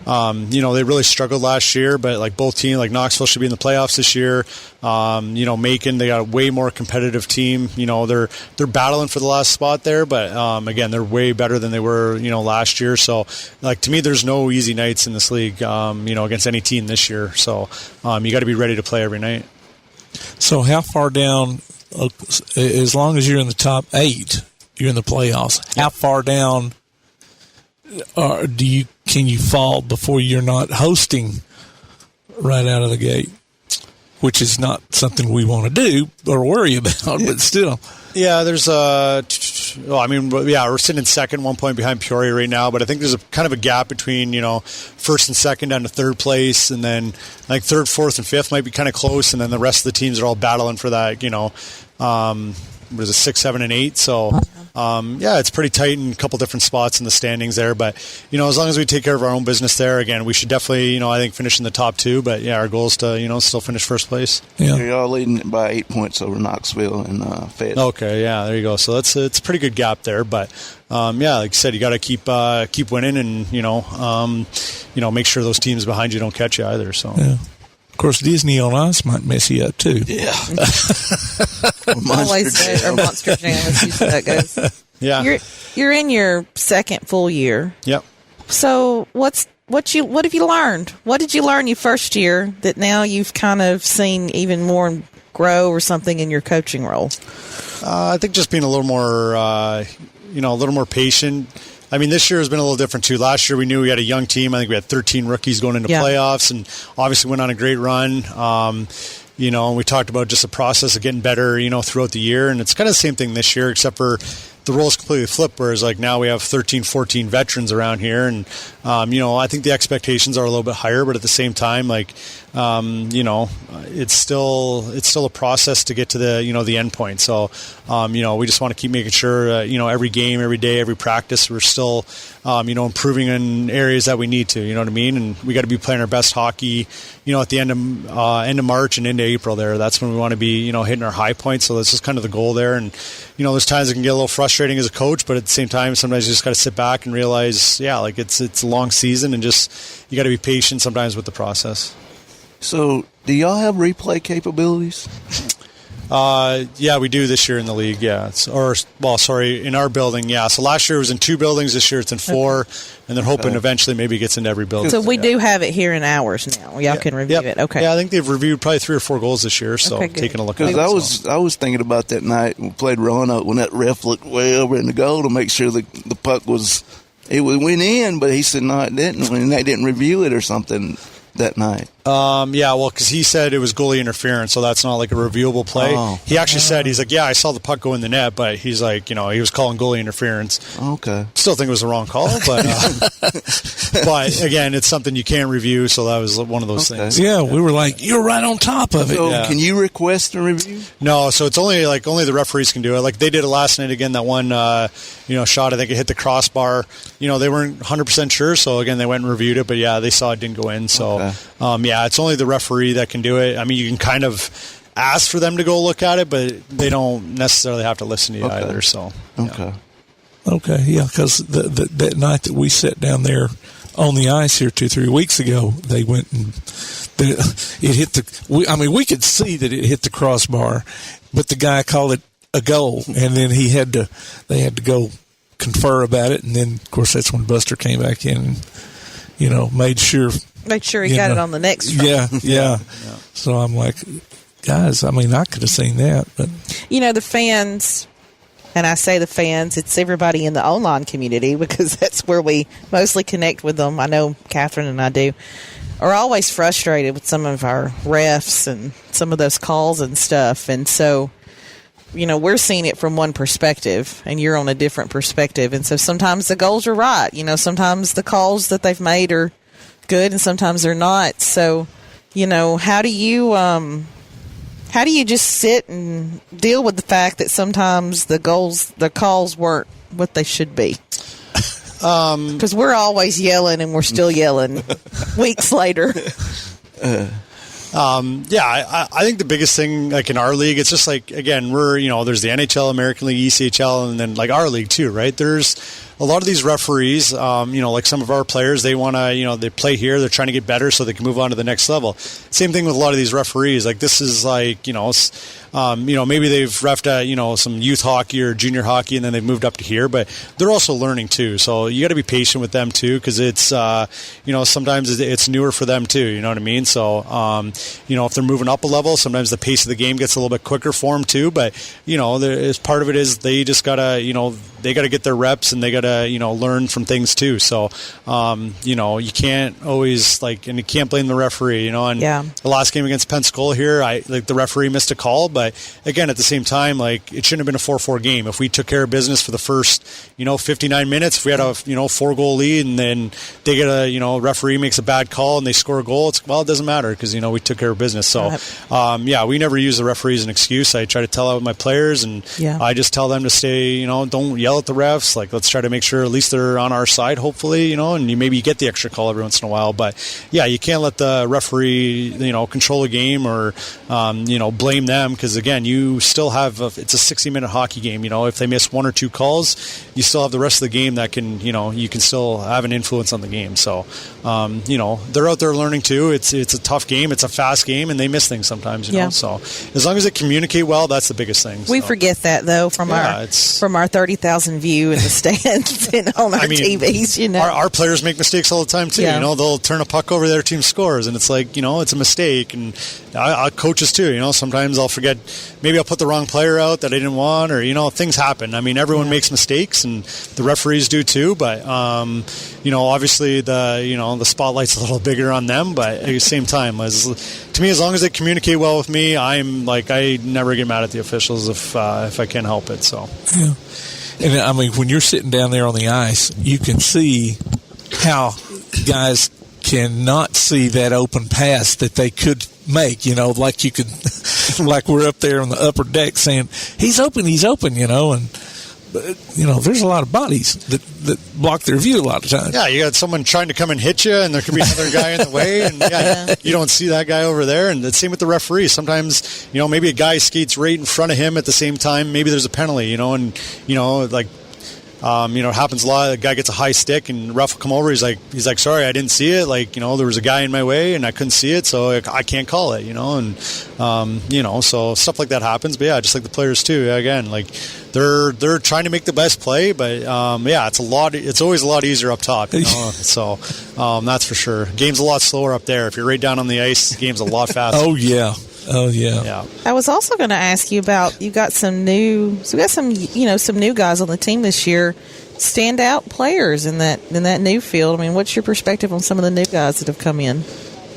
Speaker 16: they really struggled last year, but both teams, Knoxville should be in the playoffs this year. Macon, they got a way more competitive team. They're battling for the last spot there, but again, they're way better than they were, last year. So, to me, there's no easy nights in this league, against any team this year. So, you got to be ready to play every night.
Speaker 17: So, how far down? As long as you're in the top 8, you're in the playoffs. How far down can you fall before you're not hosting right out of the gate? Which is not something we want to do or worry about, but still.
Speaker 16: Yeah, there's we're sitting in second, 1 point behind Peoria right now, but I think there's a kind of a gap between, first and second down to third place, and then third, fourth, and fifth might be kind of close, and then the rest of the teams are all battling for that, 6, 7, and 8. So, it's pretty tight in a couple different spots in the standings there. But, as long as we take care of our own business there, again, we should definitely, I think, finish in the top 2. But, yeah, our goal is to, still finish first place.
Speaker 5: Yeah. You're all leading by 8 points over Knoxville and Fayette.
Speaker 16: Okay, yeah, there you go. So it's a pretty good gap there. But, like you said, you got to keep winning and, make sure those teams behind you don't catch you either. So.
Speaker 17: Yeah. Of course, Disney on Ice might mess you up too.
Speaker 5: Yeah.
Speaker 7: Monster Jam, as that goes.
Speaker 16: Yeah.
Speaker 7: You're in your second full year.
Speaker 16: Yep.
Speaker 7: So what have you learned? What did you learn your first year that now you've kind of seen even more grow or something in your coaching role?
Speaker 16: I think just being a little more patient. I mean, this year has been a little different, too. Last year, we knew we had a young team. I think we had 13 rookies going into playoffs, and obviously went on a great run. And we talked about just the process of getting better, throughout the year. And it's kind of the same thing this year, except for the roles completely flipped, whereas now we have 13, 14 veterans around here. And, I think the expectations are a little bit higher, but at the same time, it's still a process to get to the end point. So, we just want to keep making sure, every game, every day, every practice, we're still, improving in areas that we need to, you know what I mean? And we got to be playing our best hockey, at the end of March and into April there. That's when we want to be, hitting our high points. So this is kind of the goal there. And, there's times it can get a little frustrating as a coach, but at the same time, sometimes you just got to sit back and realize, it's a long season and just, you got to be patient sometimes with the process.
Speaker 5: So, do y'all have replay capabilities?
Speaker 16: Yeah, we do this year in the league, yeah. In our building, yeah. So last year it was in 2 buildings, this year it's in 4, and they're hoping eventually maybe it gets into every building.
Speaker 7: So we do have it here in ours now. Y'all can review it, okay.
Speaker 16: Yeah, I think they've reviewed probably 3 or 4 goals this year, so taking a look at it.
Speaker 5: Because I was thinking about that night we played Roanoke when that ref looked way over in the goal to make sure the puck went in, but he said no, it didn't, and they didn't review it or something that night.
Speaker 16: Because he said it was goalie interference, so that's not like a reviewable play.
Speaker 5: Oh.
Speaker 16: He actually said, he's like, yeah, I saw the puck go in the net, but he's like, he was calling goalie interference.
Speaker 5: Okay.
Speaker 16: Still think it was the wrong call, but but again, it's something you can't review, so that was one of those things.
Speaker 17: Yeah, we were like, you're right on top of it.
Speaker 5: So can you request a review?
Speaker 16: No, so it's only the referees can do it. Like they did it last night again, that one shot, I think it hit the crossbar. They weren't 100% sure, so again, they went and reviewed it, but yeah, they saw it didn't go in, so it's only the referee that can do it. I mean, you can kind of ask for them to go look at it, but they don't necessarily have to listen to you either. So
Speaker 17: okay, yeah, because that night that we sat down there on the ice here 2-3 weeks ago, they went and it hit we could see that it hit the crossbar, but the guy called it a goal, and then they had to go confer about it, and then of course that's when Buster came back in and made sure
Speaker 7: he got it on the next front.
Speaker 17: Yeah. So I'm like, guys, I mean, I could have seen that, but
Speaker 7: the fans, and I say the fans, it's everybody in the online community, because that's where we mostly connect with them. I know Catherine and I do, are always frustrated with some of our refs and some of those calls and stuff, and so we're seeing it from one perspective, and you're on a different perspective. And so sometimes the goals are right. Sometimes the calls that they've made are good, and sometimes they're not. So, how do you just sit and deal with the fact that sometimes the calls weren't what they should be? Because we're always yelling, and we're still yelling weeks later.
Speaker 16: I think the biggest thing, like in our league, it's just like, again, we're, there's the NHL, American League, ECHL, and then like our league too, right? There's a lot of these referees, like some of our players, they want to, they play here, they're trying to get better so they can move on to the next level. Same thing with a lot of these referees. Like this is like, maybe they've reffed at, some youth hockey or junior hockey, and then they've moved up to here, but they're also learning too. So you got to be patient with them too, because it's, sometimes it's newer for them too. You know what I mean? So, if they're moving up a level, sometimes the pace of the game gets a little bit quicker for them too. But, part of it is they just got to, they got to get their reps, and they got to, learn from things too. So, you can't always and you can't blame the referee, and the last game against Pensacola here, the referee missed a call, but again, at the same time, it shouldn't have been a 4-4 game. If we took care of business for the first, 59 minutes, if we had a, 4-goal lead, and then they get a, referee makes a bad call and they score a goal, it doesn't matter, because, we took care of business. So, we never use the referee as an excuse. I try to tell out my players, and I just tell them to stay, don't yell at the refs. Let's try to make sure at least they're on our side, hopefully, and you get the extra call every once in a while. But you can't let the referee, control a game or, blame them, because again, you still have it's a 60-minute hockey game. If they miss 1 or 2 calls, you still have the rest of the game that can, you can still have an influence on the game. So, they're out there learning too. It's a tough game. It's a fast game, and they miss things sometimes. You know, so as long as they communicate well, that's the biggest thing.
Speaker 7: We forget that though from our 30,000 view in the stands and on our TVs.
Speaker 16: Our players make mistakes all the time too.
Speaker 7: Yeah.
Speaker 16: They'll turn a puck over, their team scores, and it's like it's a mistake. And coaches too. Sometimes I'll forget. Maybe I'll put the wrong player out that I didn't want, or things happen. I mean, everyone makes mistakes, and the referees do too. But obviously the spotlight's a little bigger on them. But at the same time, to me, as long as they communicate well with me, I never get mad at the officials if I can't help it. So
Speaker 17: yeah, and I mean, when you're sitting down there on the ice, you can see how guys cannot see that open pass that they could make, like you could, like we're up there on the upper deck saying, he's open, and there's a lot of bodies that block their view a lot of times.
Speaker 16: Yeah, you got someone trying to come and hit you, and there could be another guy in the way, and you don't see that guy over there. And the same with the referee. Sometimes, maybe a guy skates right in front of him at the same time. Maybe there's a penalty, it happens a lot. The guy gets a high stick, and ref will come over. He's like, sorry, I didn't see it. There was a guy in my way, and I couldn't see it, so I can't call it. So stuff like that happens. But just like the players too. Again, they're trying to make the best play, but it's always a lot easier up top. So that's for sure. Game's a lot slower up there. If you're right down on the ice, the game's a lot faster.
Speaker 17: Oh yeah.
Speaker 7: I was also going to ask you about, you got some new guys on the team this year, standout players in that new field. I mean, what's your perspective on some of the new guys that have come in?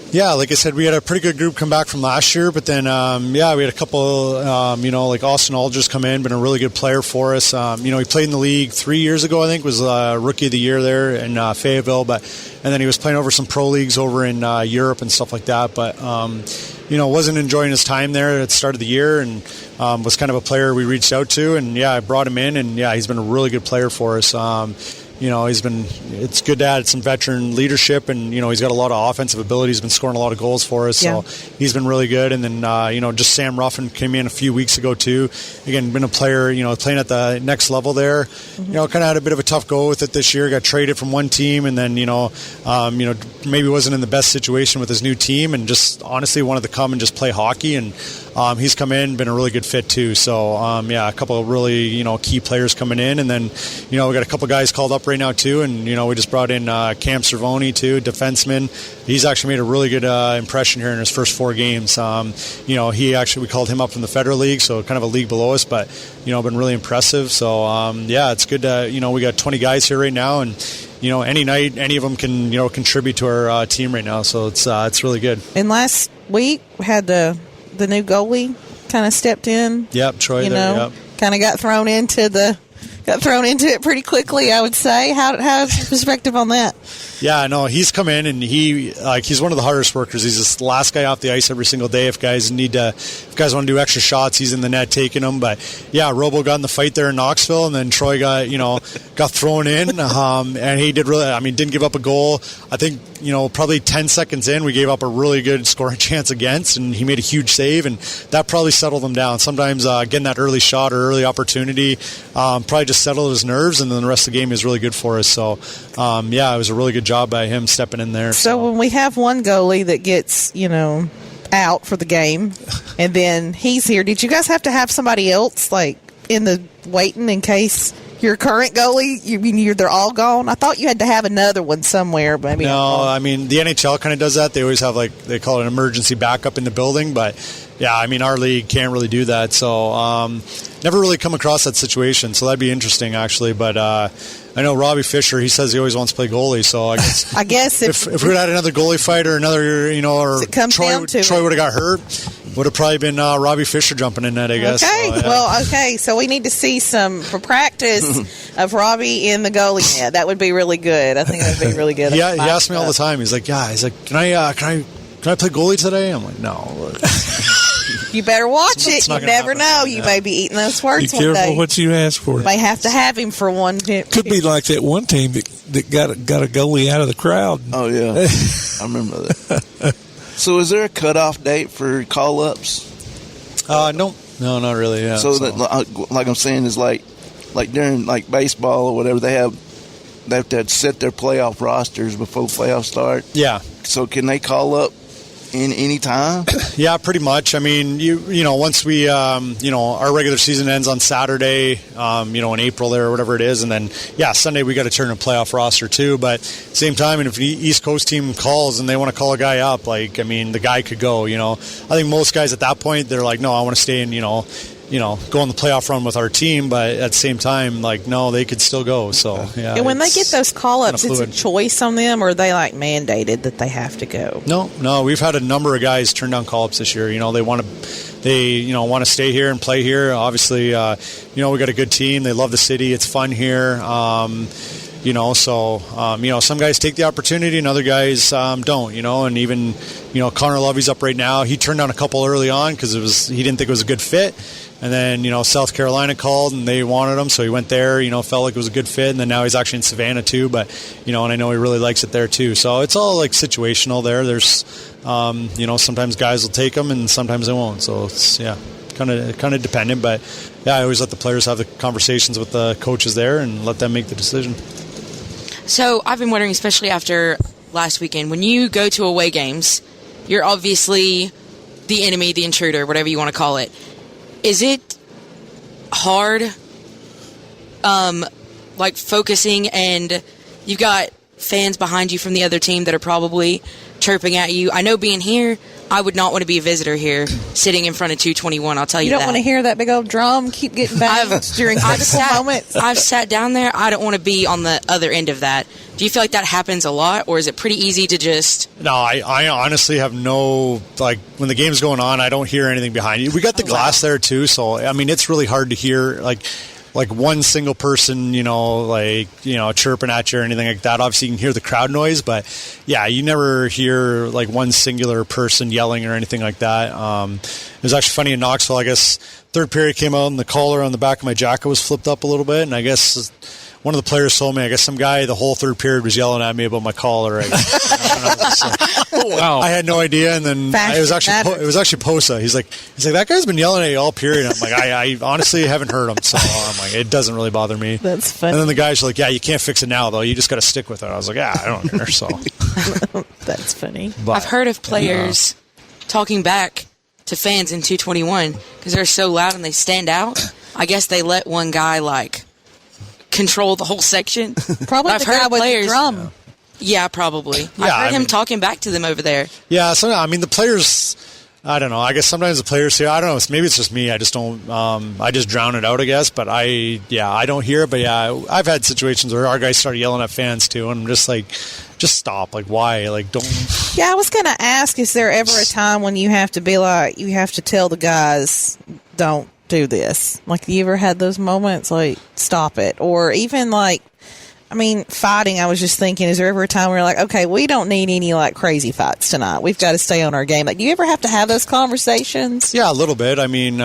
Speaker 16: Yeah, like I said, we had a pretty good group come back from last year, but then, we had a couple, like Austin Alger's come in, been a really good player for us. He played in the league 3 years ago, I think, was Rookie of the Year there in Fayetteville, and then he was playing over some pro leagues over in Europe and stuff like that, but, wasn't enjoying his time there at the start of the year, and was kind of a player we reached out to, and I brought him in, and he's been a really good player for us. It's good to add some veteran leadership, and, he's got a lot of offensive ability. He's been scoring a lot of goals for us, so he's been really good. And then, just Sam Ruffin came in a few weeks ago, too. Again, been a player, playing at the next level there.
Speaker 7: Mm-hmm.
Speaker 16: Kind of had a bit of a tough go with it this year. Got traded from one team, and then, maybe wasn't in the best situation with his new team, and just honestly wanted to come and just play hockey. And he's come in, been a really good fit, too. So, a couple of really, key players coming in. And then, we got a couple guys called up right now too, and we just brought in Cam Cervoni too, defenseman. He's actually made a really good impression here in his first 4 games. We called him up from the Federal League, so kind of a league below us, but been really impressive. So it's good to we got 20 guys here right now, and any night any of them can contribute to our team right now. So it's really good.
Speaker 7: And last week we had the new goalie kind of stepped in.
Speaker 16: Yep, Troy.
Speaker 7: Kind of got thrown into it pretty quickly, I would say. How's your perspective on that?
Speaker 16: Yeah, no, he's come in, and he's one of the hardest workers. He's the last guy off the ice every single day. If guys want to do extra shots, he's in the net taking them. But yeah, Robo got in the fight there in Knoxville, and then Troy got thrown in, and he didn't give up a goal. I think probably 10 seconds in, we gave up a really good scoring chance against, and he made a huge save, and that probably settled him down. Sometimes getting that early shot or early opportunity probably just settled his nerves, and then the rest of the game is really good for us. So it was a really good job by him stepping in there.
Speaker 7: So when we have one goalie that gets out for the game, and then he's here, did you guys have to have somebody else like in the waiting in case your current goalie, they're all gone? I thought you had to have another one somewhere, but maybe
Speaker 16: no. I mean, the NHL kind of does that. They always have they call it an emergency backup in the building, but our league can't really do that. So never really come across that situation. So that'd be interesting, actually. But I know Robbie Fisher. He says he always wants to play goalie. So I guess if we had another goalie fight or another, or Troy would have got hurt, would have probably been Robbie Fisher jumping in that, I guess.
Speaker 7: Okay, so, so we need to see some for practice of Robbie in the goalie net. That would be really good. I think that would be really good.
Speaker 16: Yeah, he asks me all the time. He's like, can I play goalie today? I'm like, no.
Speaker 7: You better watch it. You never know. You may be eating those words one day.
Speaker 17: Be careful what you ask for.
Speaker 7: You may have to have him for one.
Speaker 17: Could be like that one team that got a goalie out of the crowd.
Speaker 5: Oh, yeah. I remember that. So is there a cutoff date for call-ups?
Speaker 16: No, not really. Yeah.
Speaker 5: So that, like I'm saying, is like during baseball or whatever, they have to set their playoff rosters before playoffs start.
Speaker 16: Yeah.
Speaker 5: So can they call up in any time?
Speaker 16: Yeah, pretty much. I mean, once we, our regular season ends on Saturday, in April there or whatever it is, and then Sunday we got to turn a playoff roster too. But at the same time, and if an East Coast team calls and they want to call a guy up, the guy could go. I think most guys at that point they're like, no, I want to stay in, go on the playoff run with our team, but at the same time, no, they could still go. So, yeah.
Speaker 7: And when they get those call-ups, it's a choice on them, or are they mandated that they have to go?
Speaker 16: No, we've had a number of guys turn down call-ups this year. They want to stay here and play here. Obviously, we got a good team. They love the city. It's fun here. Some guys take the opportunity and other guys don't, and even, Connor Lovey's up right now. He turned down a couple early on because he didn't think it was a good fit. And then, South Carolina called and they wanted him, so he went there, felt like it was a good fit. And then now he's actually in Savannah too, but, and I know he really likes it there too. So it's all situational there. There's, sometimes guys will take them and sometimes they won't. So it's, kind of dependent. But, I always let the players have the conversations with the coaches there and let them make the decision.
Speaker 1: So I've been wondering, especially after last weekend, when you go to away games, you're obviously the enemy, the intruder, whatever you want to call it. Is it hard, focusing, and you've got fans behind you from the other team that are probably chirping at you? I know being here, I would not want to be a visitor here, sitting in front of 221, I'll tell you that.
Speaker 7: You don't want to hear that big old drum keep getting banged during critical moments?
Speaker 1: I've sat down there. I don't want to be on the other end of that. Do you feel like that happens a lot, or is it pretty easy to just...
Speaker 16: No, I honestly have no, like, when the game's going on, I don't hear anything behind you. We got the glass there, too, so, I mean, it's really hard to hear, like one single person, chirping at you or anything like that. Obviously, you can hear the crowd noise, but, yeah, you never hear, like, one singular person yelling or anything like that. It was actually funny in Knoxville, I guess, third period came out and the collar on the back of my jacket was flipped up a little bit, and I guess... One of the players told me, I guess some guy the whole third period was yelling at me about my collar. Wow. I had no idea, and then it was actually Posa. He's like, that guy's been yelling at you all period. I'm like, I honestly haven't heard him, so I'm like, it doesn't really bother me.
Speaker 7: That's funny.
Speaker 16: And then the guy's like, yeah, you can't fix it now, though. You just got to stick with it. I was like, I don't care. So
Speaker 7: that's funny.
Speaker 1: But, I've heard of players talking back to fans in 221 because they're so loud and they stand out. I guess they let one guy control the whole section.
Speaker 7: Probably
Speaker 1: I've
Speaker 7: the
Speaker 1: heard
Speaker 7: guy with
Speaker 1: players,
Speaker 7: the drum.
Speaker 1: Yeah, probably.
Speaker 16: Yeah,
Speaker 1: I've heard him talking back to them over there.
Speaker 16: Yeah, so I mean the players. I don't know. I guess sometimes the players here. I don't know. Maybe it's just me. I just don't. I just drown it out, I guess. But I don't hear it. But yeah, I've had situations where our guys started yelling at fans too, and I'm just like, just stop. Like, why? Like, don't.
Speaker 7: Yeah, I was gonna ask. Is there ever a time when you have to be like, you have to tell the guys, don't do this? Like, you ever had those moments, like, stop it? Or even fighting, I was just thinking, is there ever a time where you're like, okay, we don't need any crazy fights tonight, we've got to stay on our game? Like, do you ever have to have those conversations?
Speaker 16: Yeah, a little bit. I mean,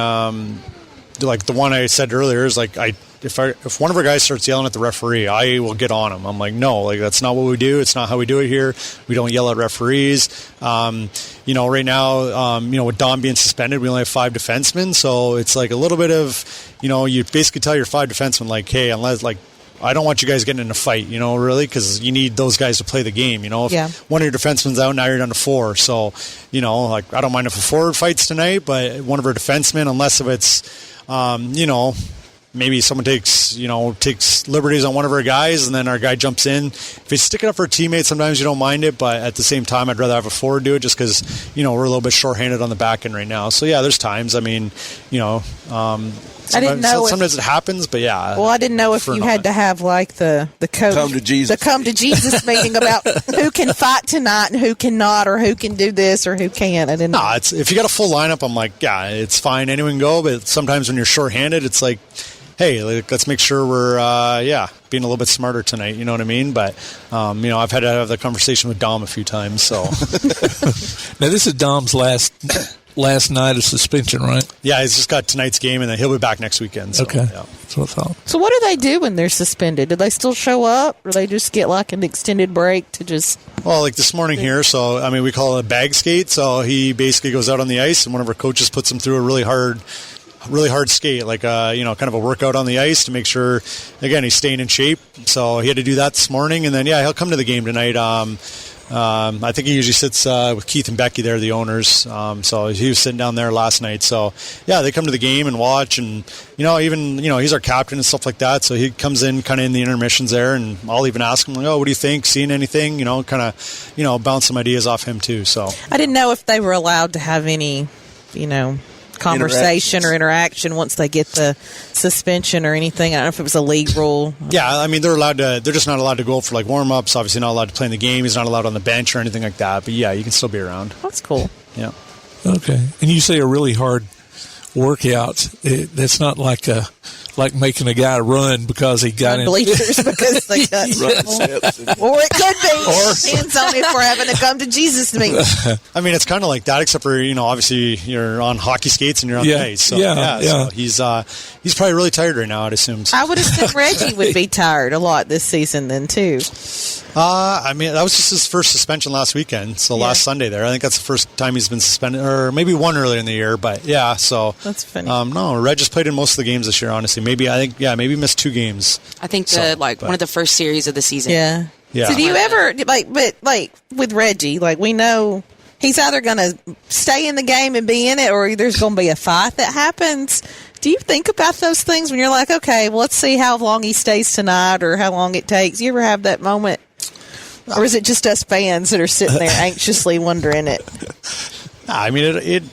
Speaker 16: like the one I said earlier is like, if one of our guys starts yelling at the referee, I will get on him. I'm like, no, that's not what we do. It's not how we do it here. We don't yell at referees. Right now, with Dom being suspended, we only have 5 defensemen. So it's like a little bit of, you basically tell your 5 defensemen, like, hey, unless, I don't want you guys getting in a fight, really, because you need those guys to play the game. If one of your defensemen's out, now you're down to 4. So, I don't mind if a forward fights tonight, but one of our defensemen, unless if it's, maybe someone takes liberties on one of our guys, and then our guy jumps in. If he's sticking up for a teammate, sometimes you don't mind it, but at the same time, I'd rather have a forward do it just because, we're a little bit shorthanded on the back end right now. So, yeah, there's times. I mean,
Speaker 7: I didn't know.
Speaker 16: Sometimes it happens, but yeah.
Speaker 7: Well, I didn't know if you had to have the coach, the come to Jesus meeting about who can fight tonight and who cannot, or who can do this or who can't. I didn't know.
Speaker 16: No, if you got a full lineup, I'm like, yeah, it's fine. Anyone can go. But sometimes when you're shorthanded, it's like, hey, let's make sure we're being a little bit smarter tonight. You know what I mean? But I've had to have that conversation with Dom a few times. So
Speaker 17: now this is Dom's last night of suspension, right?
Speaker 16: Yeah, he's just got tonight's game, and then he'll be back next weekend. So,
Speaker 17: okay,
Speaker 16: yeah.
Speaker 17: That's what I thought.
Speaker 7: So what do they do when they're suspended? Do they still show up, or they just get an extended break to just...
Speaker 16: Well, like this morning here, so, I mean, we call it a bag skate. So he basically goes out on the ice, and one of our coaches puts him through a really hard skate, kind of a workout on the ice to make sure, again, he's staying in shape. So he had to do that this morning, and then, he'll come to the game tonight. I think he usually sits with Keith and Becky there, the owners. So he was sitting down there last night. So, yeah, they come to the game and watch. And, he's our captain and stuff like that. So he comes in kind of in the intermissions there. And I'll even ask him, what do you think? Seeing anything? Kind of, bounce some ideas off him, too. So
Speaker 7: I didn't know if they were allowed to have any, conversation or interaction once they get the suspension or anything. I don't know if it was a league rule.
Speaker 16: Yeah, I mean, they're just not allowed to go for warm-ups. Obviously not allowed to play in the game. He's not allowed on the bench or anything like that. But yeah, you can still be around.
Speaker 7: That's cool.
Speaker 16: Yeah.
Speaker 17: Okay. And you say a really hard workout. That's not like making a guy run because he got in
Speaker 7: bleachers because they got or it could be. Depends on if we're having to come to Jesus meeting.
Speaker 16: I mean, it's kind of like that, except for obviously you're on hockey skates and you're on the ice. So, so he's probably really tired right now, I'd assume. So.
Speaker 7: I would assume Reggie would be tired a lot this season then too.
Speaker 16: I mean, that was just his first suspension last weekend. So last Sunday there, I think that's the first time he's been suspended, or maybe one earlier in the year. But yeah, so
Speaker 7: that's funny.
Speaker 16: No, Reg has played in most of the games this year. Honestly, maybe missed 2 games.
Speaker 1: I think one of the first series of the season.
Speaker 7: Yeah. So do you ever with Reggie? We know he's either going to stay in the game and be in it, or there's going to be a fight that happens. Do you think about those things when you're like, okay, well, let's see how long he stays tonight or how long it takes? You ever have that moment? Or is it just us fans that are sitting there anxiously wondering it?
Speaker 16: I mean,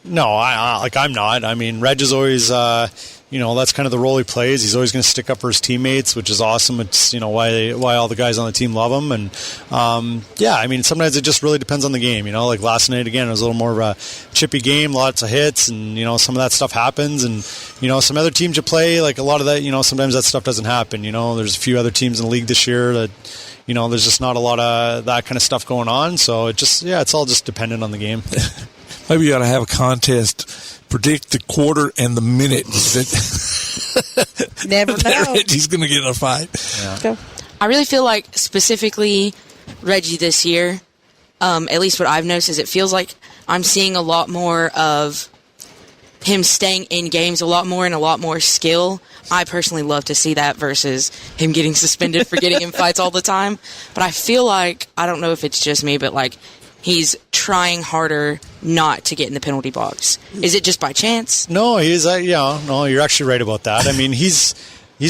Speaker 16: No, I'm not. I mean, Reg is always, that's kind of the role he plays. He's always going to stick up for his teammates, which is awesome. It's, why all the guys on the team love him. And, I mean, sometimes it just really depends on the game. Like last night, again, it was a little more of a chippy game, lots of hits, and, some of that stuff happens. And, some other teams you play, like a lot of that, sometimes that stuff doesn't happen. There's a few other teams in the league this year that, there's just not a lot of that kind of stuff going on. So it just, it's all just dependent on the game.
Speaker 17: Maybe you ought to have a contest. Predict the quarter and the minute
Speaker 7: Never know.
Speaker 17: Reggie's going to get in a fight.
Speaker 1: Yeah. I really feel like specifically Reggie this year, at least what I've noticed is it feels like I'm seeing a lot more of him staying in games a lot more and a lot more skill. I personally love to see that versus him getting suspended for getting in fights all the time. But I feel like, I don't know if it's just me, but like he's trying harder not to get in the penalty box. Is it just by chance?
Speaker 16: No, he's you're actually right about that. I mean, he's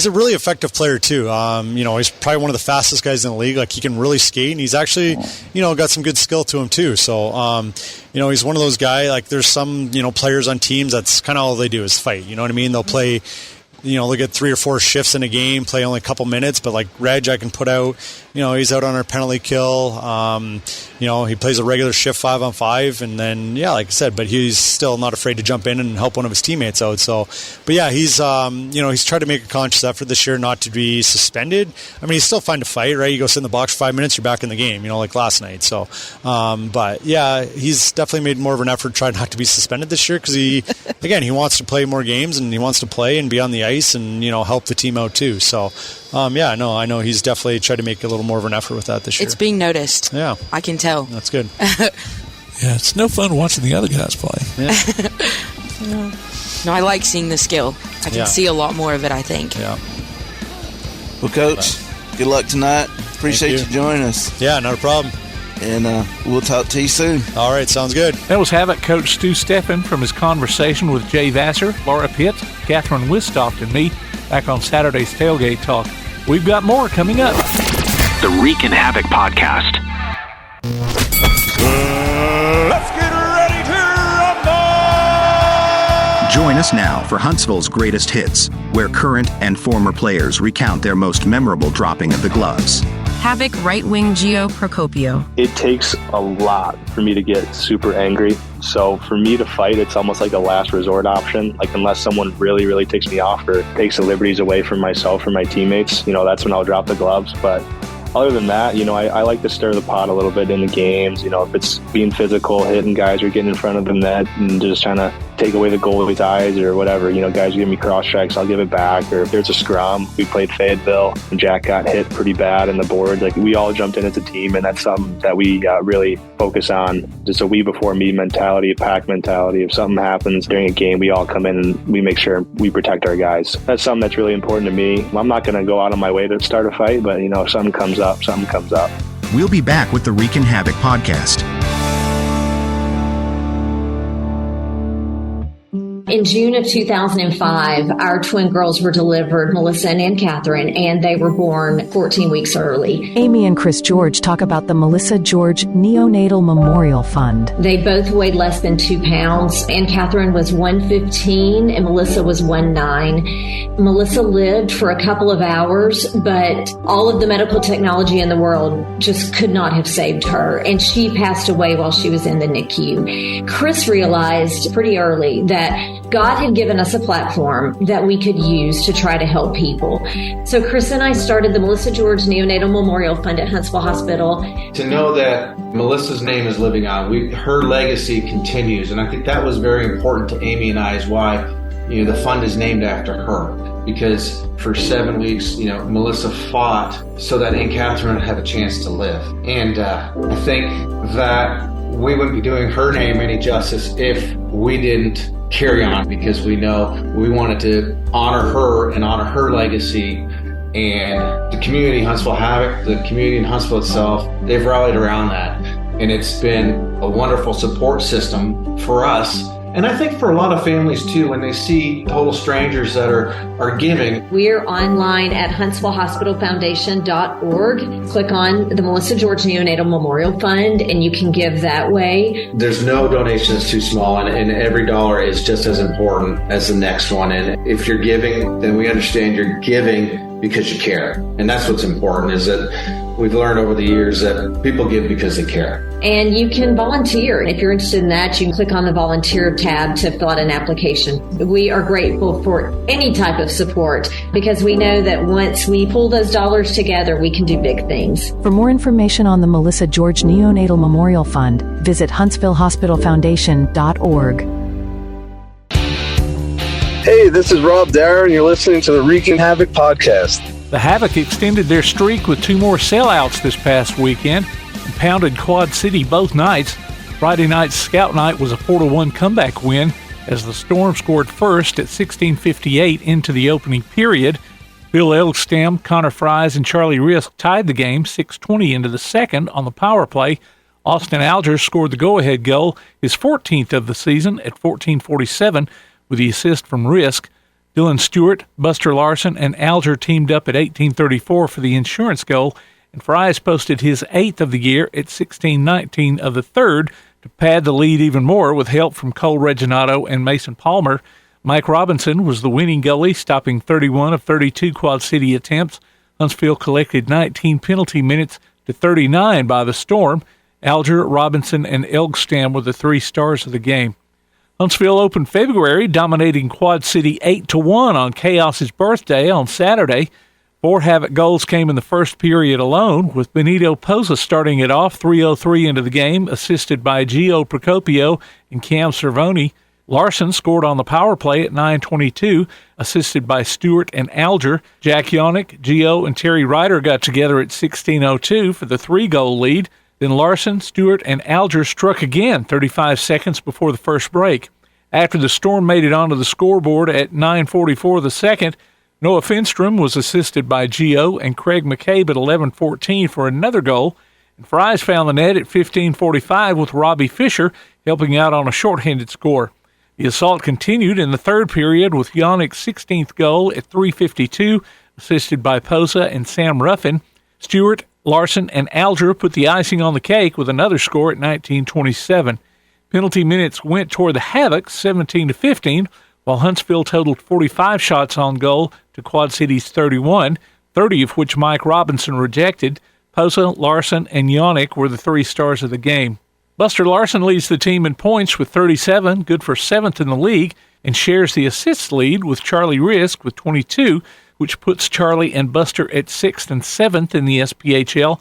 Speaker 16: a really effective player too. He's probably one of the fastest guys in the league. Like he can really skate, and he's actually, got some good skill to him too. So, he's one of those guys. Like there's some, players on teams that's kind of all they do is fight. You know what I mean? They'll play. They'll get 3 or 4 shifts in a game, play only a couple minutes, but like Reg, I can put out, he's out on our penalty kill. He plays a regular shift 5-on-5, and then, like I said, but he's still not afraid to jump in and help one of his teammates out. So, but yeah, he's tried to make a conscious effort this year not to be suspended. I mean, he's still fine to fight, right? You go sit in the box for 5 minutes, you're back in the game, like last night. So, but yeah, he's definitely made more of an effort to try not to be suspended this year because he wants to play more games and he wants to play and be on the ice and help the team out too. So I know he's definitely tried to make a little more of an effort with that this year.
Speaker 1: It's being noticed.
Speaker 16: Yeah,
Speaker 1: I can tell.
Speaker 16: That's good.
Speaker 17: Yeah, it's no fun watching the other guys play.
Speaker 1: Yeah. No, I like seeing the skill. I can see a lot more of it, I think.
Speaker 16: Yeah.
Speaker 5: Well, Coach, good luck tonight. Appreciate you joining us.
Speaker 16: Yeah, not a problem.
Speaker 5: And we'll talk to you soon.
Speaker 16: All right, sounds good.
Speaker 4: That was Havoc coach Stu Stefan from his conversation with Jay Vassar, Laura Pitts, Catherine Wistoft, and me back on Saturday's Tailgate Talk. We've got more coming up.
Speaker 3: The Reekin Havoc Podcast.
Speaker 18: Let's get ready to rumble!
Speaker 3: Join us now for Huntsville's greatest hits, where current and former players recount their most memorable dropping of the gloves.
Speaker 11: Havoc right wing Gio Procopio.
Speaker 19: It takes a lot for me to get super angry. So for me to fight, it's almost like a last resort option. Like unless someone really, really takes me off or takes the liberties away from myself or my teammates, that's when I'll drop the gloves. But other than that, I like to stir the pot a little bit in the games. If it's being physical, hitting guys or getting in front of the net and just trying to take away the goalie's eyes or whatever. Guys give me cross strikes, I'll give it back. Or if there's a scrum, we played Fayetteville and Jack got hit pretty bad in the boards. Like we all jumped in as a team, and that's something that we really focus on. Just a we before me mentality, a pack mentality. If something happens during a game, we all come in and we make sure we protect our guys. That's something that's really important to me. I'm not going to go out of my way to start a fight, but if something comes up, something comes up.
Speaker 3: We'll be back with the Reekin Havoc Podcast.
Speaker 20: In June of 2005, our twin girls were delivered, Melissa and Catherine, and they were born 14 weeks early.
Speaker 14: Amy and Chris George talk about the Melissa George Neonatal Memorial Fund.
Speaker 20: They both weighed less than 2 pounds, and Catherine was 115 and Melissa was 1'9". Melissa lived for a couple of hours, but all of the medical technology in the world just could not have saved her, and she passed away while she was in the NICU. Chris realized pretty early that God had given us a platform that we could use to try to help people. So Chris and I started the Melissa George Neonatal Memorial Fund at Huntsville Hospital.
Speaker 15: To know that Melissa's name is living on, her legacy continues. And I think that was very important to Amy and I, is why the fund is named after her. Because for 7 weeks, Melissa fought so that Aunt Catherine would have a chance to live. And I think that we wouldn't be doing her name any justice if we didn't carry on, because we know we wanted to honor her and honor her legacy. And the community, Huntsville Havoc, the community in Huntsville itself, they've rallied around that. And it's been a wonderful support system for us And I think for a lot of families too, when they see total strangers that are giving.
Speaker 20: We're online at HuntsvilleHospitalFoundation.org. Click on the Melissa George Neonatal Memorial Fund and you can give that way.
Speaker 15: There's no donation that's too small, and every dollar is just as important as the next one. And if you're giving, then we understand you're giving because you care. And that's what's important, is that we've learned over the years that people give because they care.
Speaker 20: And you can volunteer. If you're interested in that, you can click on the volunteer tab to fill out an application. We are grateful for any type of support because we know that once we pull those dollars together, we can do big things.
Speaker 14: For more information on the Melissa George Neonatal Memorial Fund, visit HuntsvilleHospitalFoundation.org.
Speaker 21: Hey, this is Rob Darren. You're listening to the Reekin Havoc podcast.
Speaker 4: The Havoc extended their streak with 2 more sellouts this past weekend and pounded Quad City both nights. Friday night's Scout Night was a 4-1 comeback win as the Storm scored first at 16:58 into the opening period. Bill Elgstam, Connor Fries, and Charlie Risk tied the game 6:20 into the second on the power play. Austin Alger scored the go-ahead goal, his 14th of the season, at 14:47 with the assist from Risk. Dylan Stewart, Buster Larson, and Alger teamed up at 18:34 for the insurance goal, and Fries posted his 8th of the year at 16:19 of the third to pad the lead even more with help from Cole Reginato and Mason Palmer. Mike Robinson was the winning goalie, stopping 31 of 32 Quad City attempts. Huntsville collected 19 penalty minutes to 39 by the Storm. Alger, Robinson, and Elgstam were the 3 stars of the game. Huntsville opened February, dominating Quad City 8-1 on Chaos's birthday on Saturday. 4 Havoc goals came in the first period alone, with Benito Posa starting it off 3:03 into the game, assisted by Gio Procopio and Cam Cervoni. Larson scored on the power play at 9:22, assisted by Stewart and Alger. Jack Jaunich, Gio, and Terry Ryder got together at 16:02 for the 3-goal lead. Then Larson, Stewart, and Alger struck again 35 seconds before the first break. After the Storm made it onto the scoreboard at 9:44 the second, Noah Finstrom was assisted by Gio and Craig McCabe at 11:14 for another goal. And Fries found the net at 15:45 with Robbie Fisher helping out on a shorthanded score. The assault continued in the third period with Jaunich's 16th goal at 3:52, assisted by Posa and Sam Ruffin. Stewart, Larson, and Alger put the icing on the cake with another score at 19:27. Penalty minutes went toward the Havoc, 17-15, while Huntsville totaled 45 shots on goal to Quad City's 31, 30 of which Mike Robinson rejected. Posa, Larson, and Jaunich were the 3 stars of the game. Buster Larson leads the team in points with 37, good for 7th in the league, and shares the assists lead with Charlie Risk with 22, which puts Charlie and Buster at 6th and 7th in the SPHL.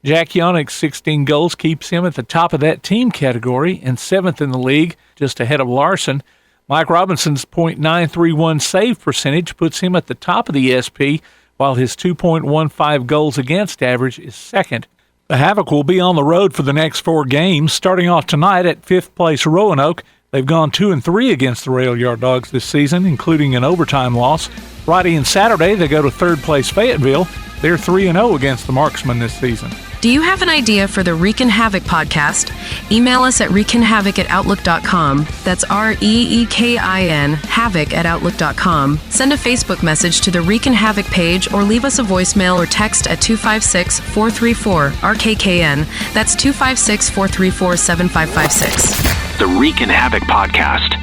Speaker 4: Jack Jaunich's 16 goals keeps him at the top of that team category and 7th in the league, just ahead of Larson. Mike Robinson's .931 save percentage puts him at the top of the SP, while his 2.15 goals against average is second. The Havoc will be on the road for the next 4 games, starting off tonight at 5th place Roanoke. They've gone 2-3 against the Rail Yard Dogs this season, including an overtime loss. Friday and Saturday, they go to 3rd place Fayetteville. They're 3-0 against the Marksmen this season.
Speaker 11: Do you have an idea for the Reekin Havoc podcast? Email us at reekinhavoc@outlook.com. That's REEKIN havoc@outlook.com. Send a Facebook message to the Reekin Havoc page or leave us a voicemail or text at 256-434-RKKN. That's 256-434-7556.
Speaker 3: The Reekin Havoc podcast.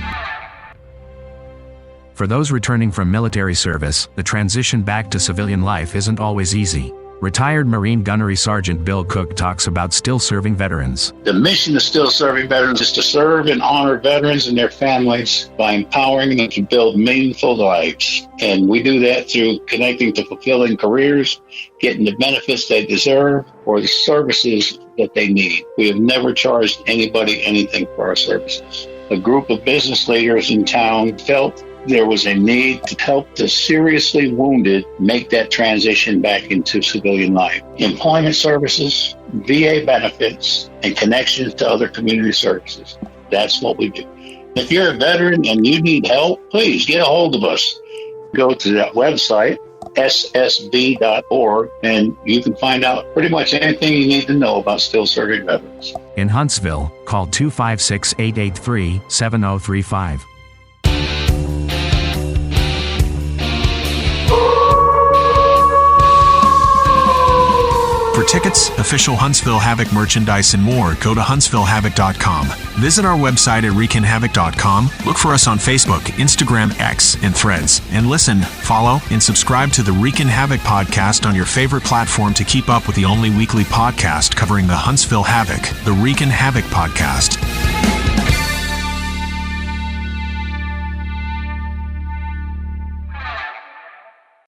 Speaker 3: For those returning from military service, the transition back to civilian life isn't always easy. Retired Marine Gunnery Sergeant Bill Cook talks about still serving veterans.
Speaker 22: The mission of Still Serving Veterans is to serve and honor veterans and their families by empowering them to build meaningful lives. And we do that through connecting to fulfilling careers, getting the benefits they deserve, or the services that they need. We have never charged anybody anything for our services. A group of business leaders in town felt there was a need to help the seriously wounded make that transition back into civilian life. Employment services, VA benefits, and connections to other community services. That's what we do. If you're a veteran and you need help, please get a hold of us. Go to that website, ssv.org, and you can find out pretty much anything you need to know about still serving veterans.
Speaker 3: In Huntsville, call 256-883-7035.
Speaker 2: For tickets, official Huntsville Havoc merchandise, and more, go to huntsvillehavoc.com. Visit our website at reekinhavoc.com. Look for us on Facebook, Instagram, X, and Threads. And listen, follow, and subscribe to the Reekin Havoc podcast on your favorite platform to keep up with the only weekly podcast covering the Huntsville Havoc, the Reekin Havoc podcast.